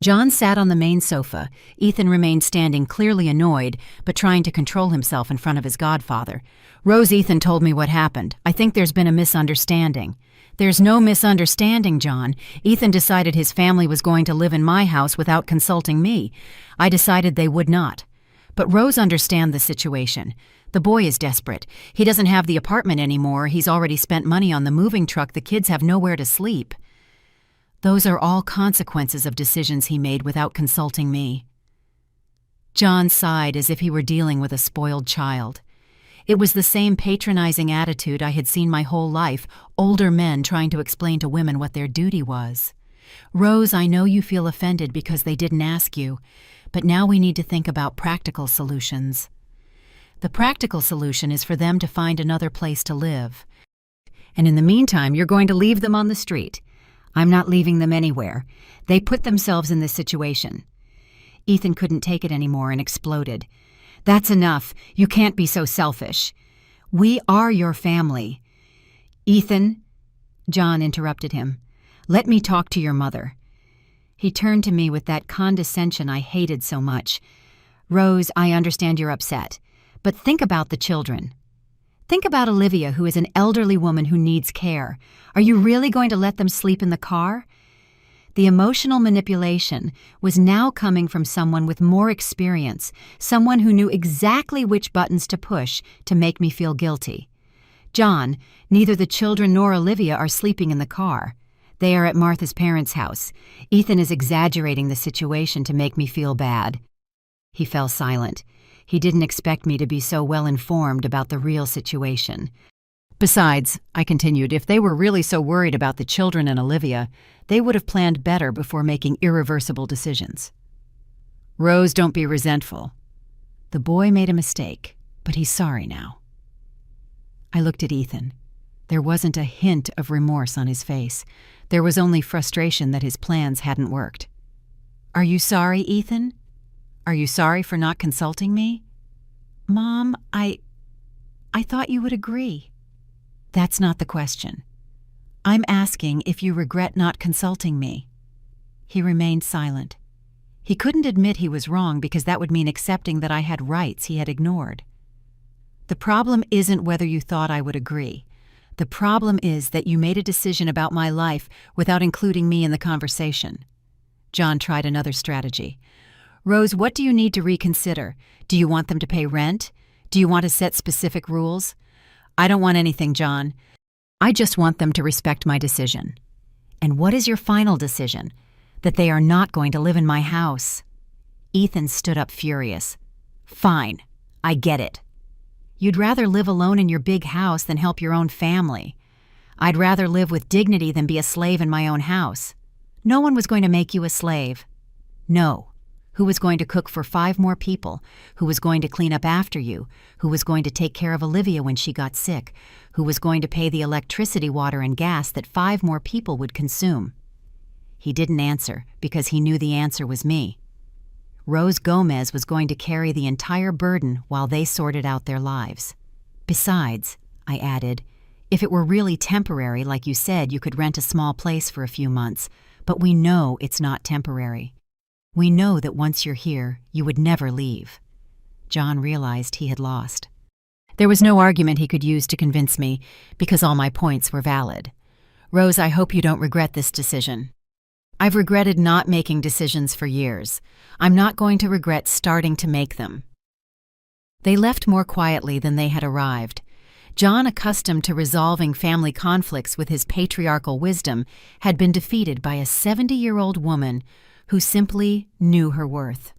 John sat on the main sofa. Ethan remained standing, clearly annoyed, but trying to control himself in front of his godfather. "Rose, Ethan told me what happened. I think there's been a misunderstanding." "There's no misunderstanding, John. Ethan decided his family was going to live in my house without consulting me. I decided they would not. But Rose understands the situation. The boy is desperate. He doesn't have the apartment anymore. He's already spent money on the moving truck. The kids have nowhere to sleep. Those are all consequences of decisions he made without consulting me." John sighed as if he were dealing with a spoiled child. It was the same patronizing attitude I had seen my whole life, older men trying to explain to women what their duty was. "Rose, I know you feel offended because they didn't ask you, but now we need to think about practical solutions. The practical solution is for them to find another place to live. And in the meantime, you're going to leave them on the street." "I'm not leaving them anywhere. They put themselves in this situation." Ethan couldn't take it anymore and exploded. "That's enough. You can't be so selfish. We are your family." "Ethan," John interrupted him, "let me talk to your mother." He turned to me with that condescension I hated so much. "Rose, I understand you're upset, but think about the children. Think about Olivia, who is an elderly woman who needs care. Are you really going to let them sleep in the car? The emotional manipulation was now coming from someone with more experience, someone who knew exactly which buttons to push to make me feel guilty. John, neither the children nor Olivia are sleeping in the car. They are at Martha's parents' house. Ethan is exaggerating the situation to make me feel bad. He fell silent. He didn't expect me to be so well informed about the real situation. Besides, I continued, if they were really so worried about the children and Olivia, they would have planned better before making irreversible decisions. Rose, don't be resentful. The boy made a mistake, but he's sorry now. I looked at Ethan. There wasn't a hint of remorse on his face. There was only frustration that his plans hadn't worked. Are you sorry, Ethan? Are you sorry for not consulting me? Mom, I thought you would agree. That's not the question. I'm asking if you regret not consulting me. He remained silent. He couldn't admit he was wrong because that would mean accepting that I had rights he had ignored. The problem isn't whether you thought I would agree. The problem is that you made a decision about my life without including me in the conversation. John tried another strategy. Rose, what do you need to reconsider? Do you want them to pay rent? Do you want to set specific rules? I don't want anything, John. I just want them to respect my decision. And what is your final decision? That they are not going to live in my house. Ethan stood up furious. Fine, I get it. You'd rather live alone in your big house than help your own family. I'd rather live with dignity than be a slave in my own house. No one was going to make you a slave. No. Who was going to cook for 5 more people? Who was going to clean up after you? Who was going to take care of Olivia when she got sick? Who was going to pay the electricity, water, and gas that 5 more people would consume? He didn't answer because he knew the answer was me. Rose Gomez was going to carry the entire burden while they sorted out their lives. Besides, I added, if it were really temporary, like you said, you could rent a small place for a few months, but we know it's not temporary. We know that once you're here, you would never leave. John realized he had lost. There was no argument he could use to convince me, because all my points were valid. Rose, I hope you don't regret this decision. I've regretted not making decisions for years. I'm not going to regret starting to make them. They left more quietly than they had arrived. John, accustomed to resolving family conflicts with his patriarchal wisdom, had been defeated by a 70-year-old woman who simply knew her worth.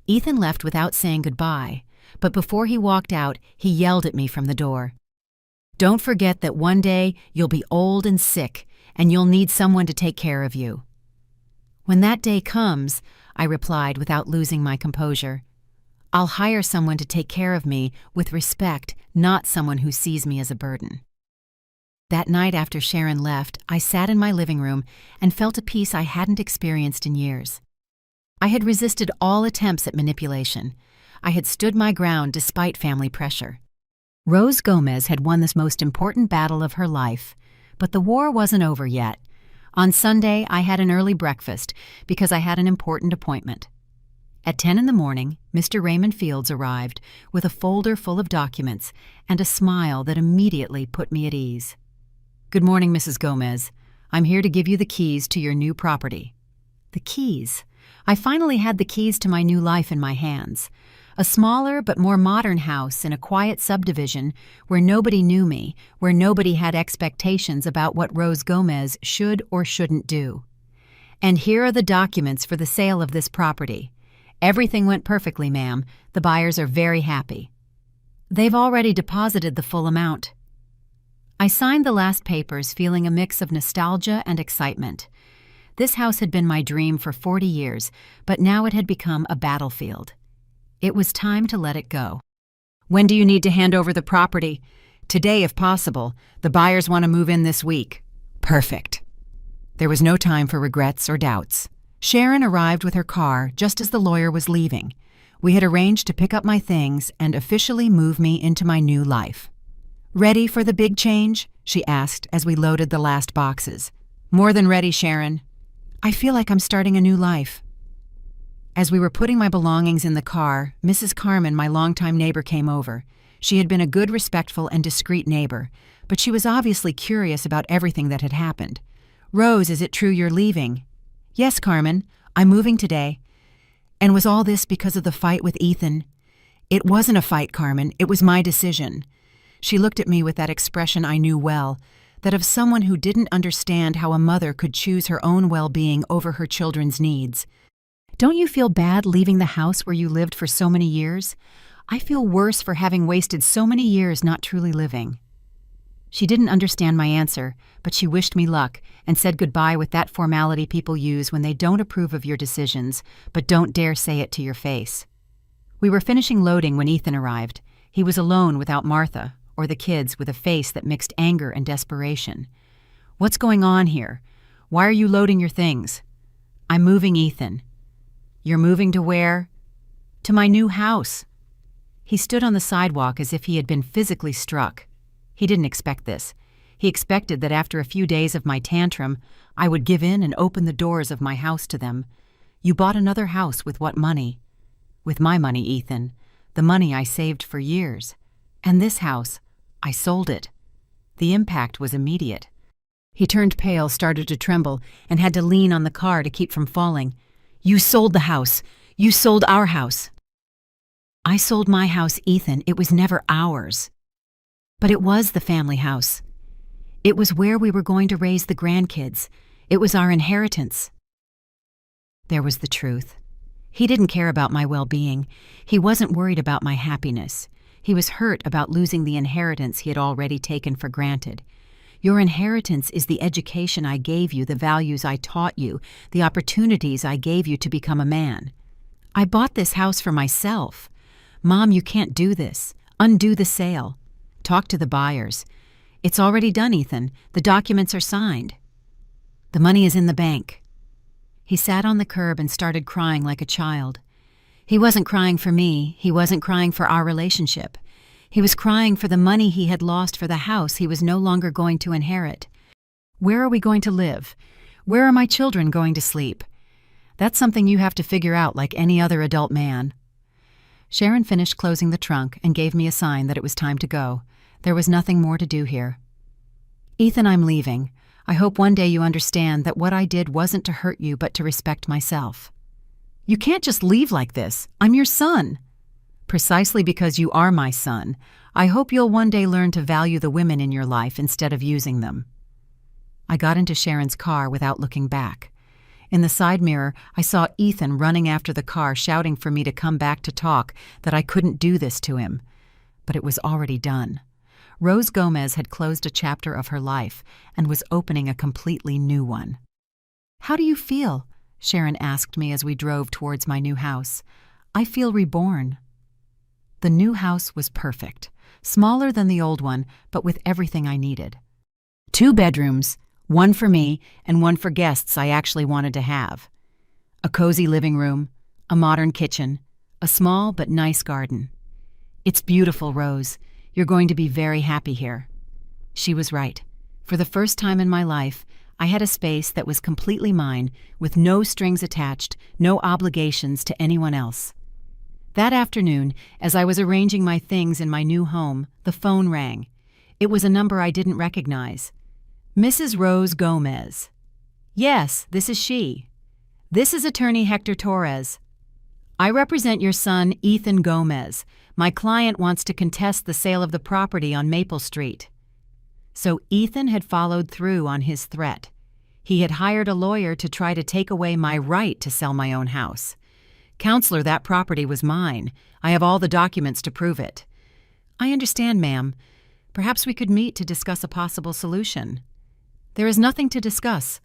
Ethan left without saying goodbye, but before he walked out, he yelled at me from the door. Don't forget that one day you'll be old and sick, and you'll need someone to take care of you. When that day comes, I replied without losing my composure, I'll hire someone to take care of me with respect, not someone who sees me as a burden. That night after Sharon left, I sat in my living room and felt a peace I hadn't experienced in years. I had resisted all attempts at manipulation. I had stood my ground despite family pressure. Rose Gomez had won this most important battle of her life, but the war wasn't over yet. On Sunday, I had an early breakfast because I had an important appointment. At 10 in the morning, Mr. Raymond Fields arrived with a folder full of documents and a smile that immediately put me at ease. Good morning, Mrs. Gomez. I'm here to give you the keys to your new property. The keys. I finally had the keys to my new life in my hands. A smaller but more modern house in a quiet subdivision where nobody knew me, where nobody had expectations about what Rose Gomez should or shouldn't do. And here are the documents for the sale of this property. Everything went perfectly, ma'am. The buyers are very happy. They've already deposited the full amount. I signed the last papers feeling a mix of nostalgia and excitement. This house had been my dream for 40 years, but now it had become a battlefield. It was time to let it go. When do you need to hand over the property? Today, if possible. The buyers want to move in this week. Perfect. There was no time for regrets or doubts. Sharon arrived with her car just as the lawyer was leaving. We had arranged to pick up my things and officially move me into my new life. Ready for the big change? She asked as we loaded the last boxes. More than ready, Sharon. I feel like I'm starting a new life. As we were putting my belongings in the car, Mrs. Carmen, my longtime neighbor, came over. She had been a good, respectful, and discreet neighbor, but she was obviously curious about everything that had happened. Rose, is it true you're leaving? Yes, Carmen, I'm moving today. And was all this because of the fight with Ethan? It wasn't a fight, Carmen. It was my decision. She looked at me with that expression I knew well, that of someone who didn't understand how a mother could choose her own well-being over her children's needs. Don't you feel bad leaving the house where you lived for so many years? I feel worse for having wasted so many years not truly living. She didn't understand my answer, but she wished me luck and said goodbye with that formality people use when they don't approve of your decisions, but don't dare say it to your face. We were finishing loading when Ethan arrived. He was alone without Martha, or the kids, with a face that mixed anger and desperation. What's going on here? Why are you loading your things? I'm moving, Ethan. You're moving to where? To my new house. He stood on the sidewalk as if he had been physically struck. He didn't expect this. He expected that after a few days of my tantrum, I would give in and open the doors of my house to them. You bought another house with what money? With my money, Ethan. The money I saved for years. And this house, I sold it. The impact was immediate. He turned pale, started to tremble, and had to lean on the car to keep from falling. You sold the house. You sold our house. I sold my house, Ethan. It was never ours. But it was the family house. It was where we were going to raise the grandkids. It was our inheritance. There was the truth. He didn't care about my well-being. He wasn't worried about my happiness. He was hurt about losing the inheritance he had already taken for granted. Your inheritance is the education I gave you, the values I taught you, the opportunities I gave you to become a man. I bought this house for myself. Mom, you can't do this. Undo the sale. Talk to the buyers. It's already done, Ethan. The documents are signed. The money is in the bank. He sat on the curb and started crying like a child. He wasn't crying for me. He wasn't crying for our relationship. He was crying for the money he had lost for the house he was no longer going to inherit. Where are we going to live? Where are my children going to sleep? That's something you have to figure out like any other adult man. Sharon finished closing the trunk and gave me a sign that it was time to go. There was nothing more to do here. Ethan, I'm leaving. I hope one day you understand that what I did wasn't to hurt you but to respect myself. You can't just leave like this. I'm your son. Precisely because you are my son, I hope you'll one day learn to value the women in your life instead of using them. I got into Sharon's car without looking back. In the side mirror, I saw Ethan running after the car, shouting for me to come back to talk, that I couldn't do this to him. But it was already done. Rose Gomez had closed a chapter of her life and was opening a completely new one. How do you feel? Sharon asked me as we drove towards my new house. I feel reborn. The new house was perfect, smaller than the old one, but with everything I needed. 2 bedrooms, one for me and one for guests I actually wanted to have. A cozy living room, a modern kitchen, a small but nice garden. It's beautiful, Rose. You're going to be very happy here. She was right. For the first time in my life, I had a space that was completely mine, with no strings attached, no obligations to anyone else. That afternoon, as I was arranging my things in my new home, the phone rang. It was a number I didn't recognize. Mrs. Rose Gomez. Yes, this is she. This is attorney Hector Torres. I represent your son, Ethan Gomez. My client wants to contest the sale of the property on Maple Street. So Ethan had followed through on his threat. He had hired a lawyer to try to take away my right to sell my own house. Counselor, that property was mine. I have all the documents to prove it. I understand, ma'am. Perhaps we could meet to discuss a possible solution. There is nothing to discuss.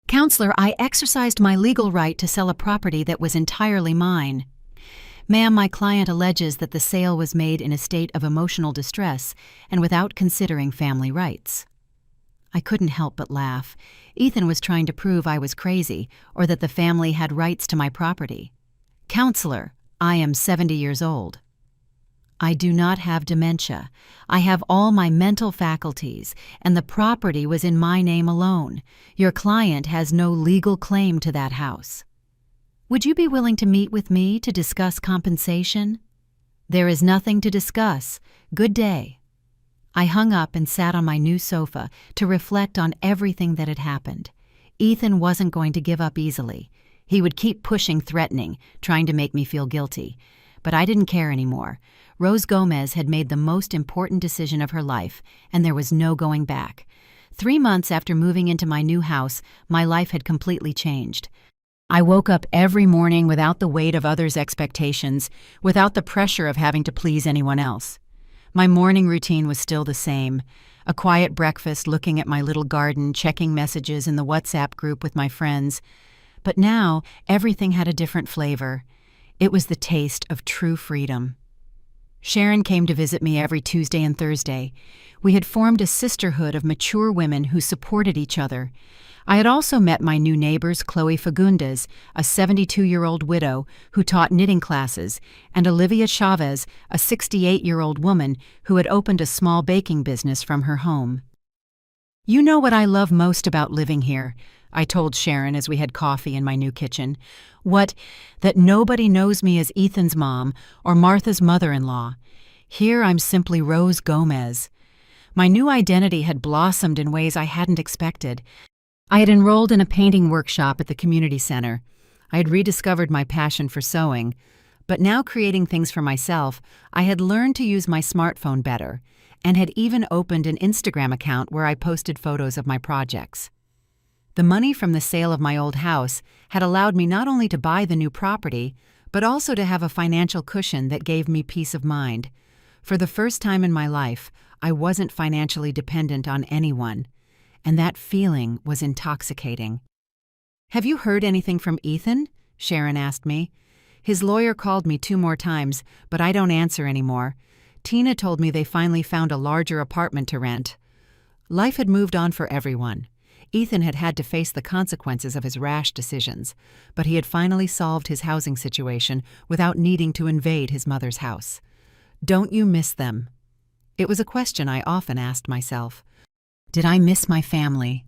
Counselor, I exercised my legal right to sell a property that was entirely mine. Ma'am, my client alleges that the sale was made in a state of emotional distress and without considering family rights. I couldn't help but laugh. Ethan was trying to prove I was crazy or that the family had rights to my property. Counselor, I am 70 years old. I do not have dementia. I have all my mental faculties, and the property was in my name alone. Your client has no legal claim to that house. Would you be willing to meet with me to discuss compensation? There is nothing to discuss. Good day. I hung up and sat on my new sofa to reflect on everything that had happened. Ethan wasn't going to give up easily. He would keep pushing, threatening, trying to make me feel guilty. But I didn't care anymore. Rose Gomez had made the most important decision of her life, and there was no going back. 3 months after moving into my new house, my life had completely changed. I woke up every morning without the weight of others' expectations, without the pressure of having to please anyone else. My morning routine was still the same. A quiet breakfast, looking at my little garden, checking messages in the WhatsApp group with my friends. But now, everything had a different flavor. It was the taste of true freedom. Sharon came to visit me every Tuesday and Thursday. We had formed a sisterhood of mature women who supported each other. I had also met my new neighbors, Chloe Fagundes, a 72-year-old widow who taught knitting classes, and Olivia Chavez, a 68-year-old woman who had opened a small baking business from her home. "You know what I love most about living here," I told Sharon as we had coffee in my new kitchen. That nobody knows me as Ethan's mom or Martha's mother-in-law. Here I'm simply Rose Gomez. My new identity had blossomed in ways I hadn't expected. I had enrolled in a painting workshop at the community center. I had rediscovered my passion for sewing. But now, creating things for myself, I had learned to use my smartphone better, and had even opened an Instagram account where I posted photos of my projects. The money from the sale of my old house had allowed me not only to buy the new property, but also to have a financial cushion that gave me peace of mind. For the first time in my life, I wasn't financially dependent on anyone, and that feeling was intoxicating. "Have you heard anything from Ethan?" Sharon asked me. "His lawyer called me 2 more times, but I don't answer anymore. Tina told me they finally found a larger apartment to rent." Life had moved on for everyone. Ethan had had to face the consequences of his rash decisions, but he had finally solved his housing situation without needing to invade his mother's house. "Don't you miss them?" It was a question I often asked myself. Did I miss my family?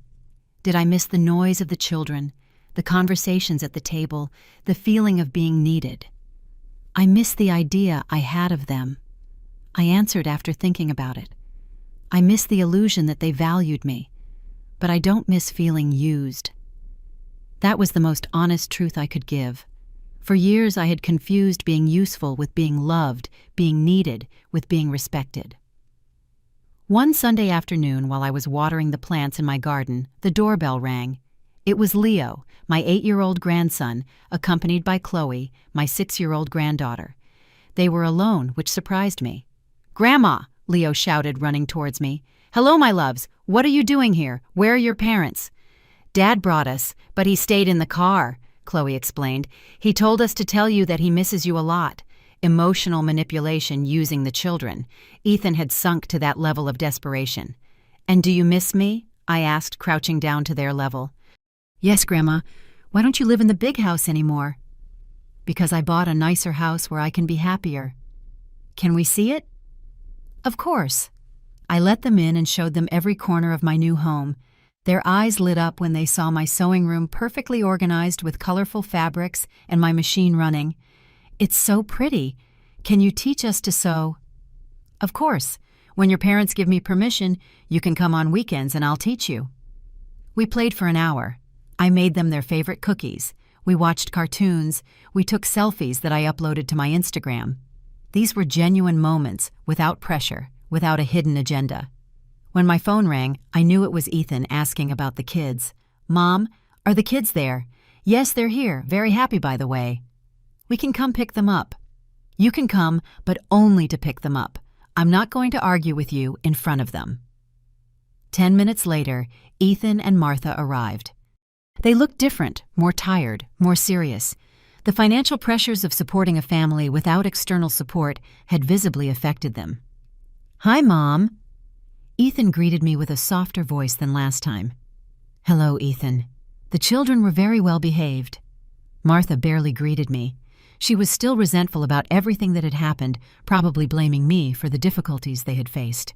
Did I miss the noise of the children, the conversations at the table, the feeling of being needed? I missed the idea I had of them. I answered after thinking about it. I miss the illusion that they valued me. But I don't miss feeling used. That was the most honest truth I could give. For years I had confused being useful with being loved, being needed with being respected. One Sunday afternoon, while I was watering the plants in my garden, the doorbell rang. It was Leo, my 8-year-old grandson, accompanied by Chloe, my 6-year-old granddaughter. They were alone, which surprised me. "Grandma!" Leo shouted, running towards me. "Hello, my loves. What are you doing here? Where are your parents?" "Dad brought us, but he stayed in the car," Chloe explained. "He told us to tell you that he misses you a lot." Emotional manipulation using the children. Ethan had sunk to that level of desperation. "And do you miss me?" I asked, crouching down to their level. "Yes, Grandma. Why don't you live in the big house anymore?" "Because I bought a nicer house where I can be happier." "Can we see it?" "Of course." I let them in and showed them every corner of my new home. Their eyes lit up when they saw my sewing room perfectly organized with colorful fabrics and my machine running. "It's so pretty. Can you teach us to sew?" "Of course. When your parents give me permission, you can come on weekends and I'll teach you." We played for an hour. I made them their favorite cookies. We watched cartoons. We took selfies that I uploaded to my Instagram. These were genuine moments, without pressure, without a hidden agenda. When my phone rang, I knew it was Ethan asking about the kids. "Mom, are the kids there?" "Yes, they're here. Very happy, by the way." "We can come pick them up." "You can come, but only to pick them up. I'm not going to argue with you in front of them." 10 minutes later, Ethan and Martha arrived. They looked different, more tired, more serious. The financial pressures of supporting a family without external support had visibly affected them. "Hi, Mom." Ethan greeted me with a softer voice than last time. "Hello, Ethan." The children were very well behaved. Martha barely greeted me. She was still resentful about everything that had happened, probably blaming me for the difficulties they had faced.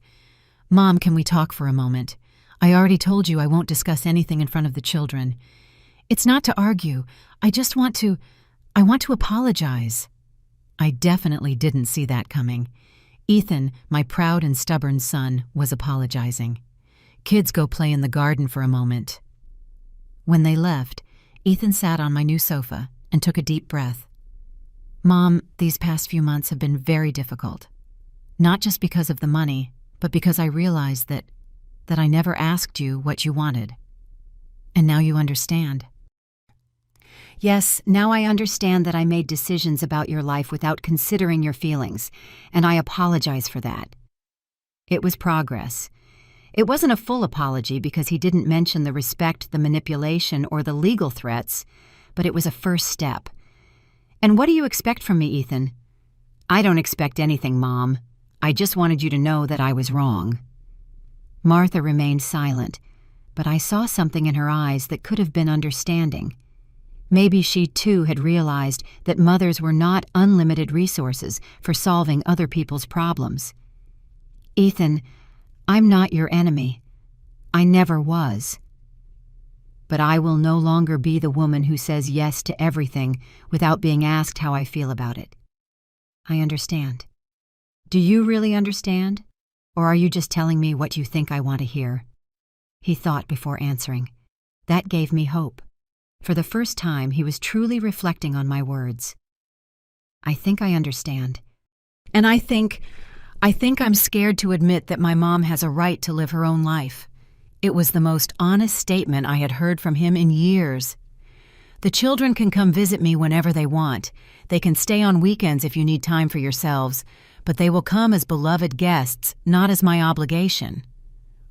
"Mom, can we talk for a moment? I already told you I won't discuss anything in front of the children. It's not to argue. I want to apologize." I definitely didn't see that coming. Ethan, my proud and stubborn son, was apologizing. "Kids, go play in the garden for a moment." When they left, Ethan sat on my new sofa and took a deep breath. Mom, these past few months have been very difficult. Not just because of the money, but because I realized that I never asked you what you wanted. And now you understand. Yes, now I understand that I made decisions about your life without considering your feelings, and I apologize for that. It was progress. It wasn't a full apology because he didn't mention the respect, the manipulation, or the legal threats, but it was a first step. And what do you expect from me, Ethan? I don't expect anything, Mom. I just wanted you to know that I was wrong. Martha remained silent, but I saw something in her eyes that could have been understanding. Maybe she too had realized that mothers were not unlimited resources for solving other people's problems. Ethan, I'm not your enemy. I never was. But I will no longer be the woman who says yes to everything without being asked how I feel about it. I understand. Do you really understand? Or are you just telling me what you think I want to hear? He thought before answering. That gave me hope. For the first time, he was truly reflecting on my words. I think I understand. And I think I'm scared to admit that my mom has a right to live her own life. It was the most honest statement I had heard from him in years. The children can come visit me whenever they want. They can stay on weekends if you need time for yourselves, but they will come as beloved guests, not as my obligation.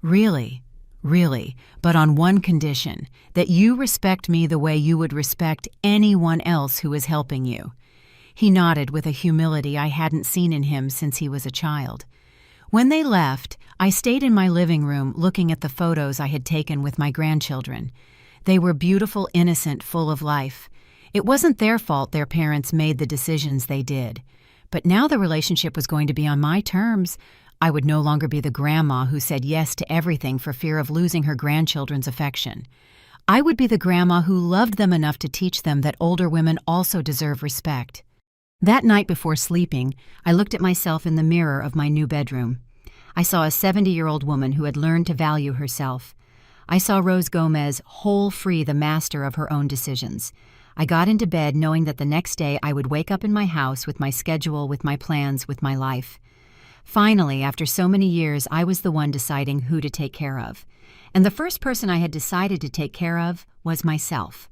Really, but on one condition, that you respect me the way you would respect anyone else who is helping you. He nodded with a humility I hadn't seen in him since he was a child. When they left, I stayed in my living room looking at the photos I had taken with my grandchildren. They were beautiful, innocent, full of life. It wasn't their fault their parents made the decisions they did. But now the relationship was going to be on my terms. I would no longer be the grandma who said yes to everything for fear of losing her grandchildren's affection. I would be the grandma who loved them enough to teach them that older women also deserve respect. That night before sleeping, I looked at myself in the mirror of my new bedroom. I saw a 70-year-old woman who had learned to value herself. I saw Rose Gomez whole free, the master of her own decisions. I got into bed knowing that the next day I would wake up in my house with my schedule, with my plans, with my life. Finally, after so many years, I was the one deciding who to take care of. And the first person I had decided to take care of was myself.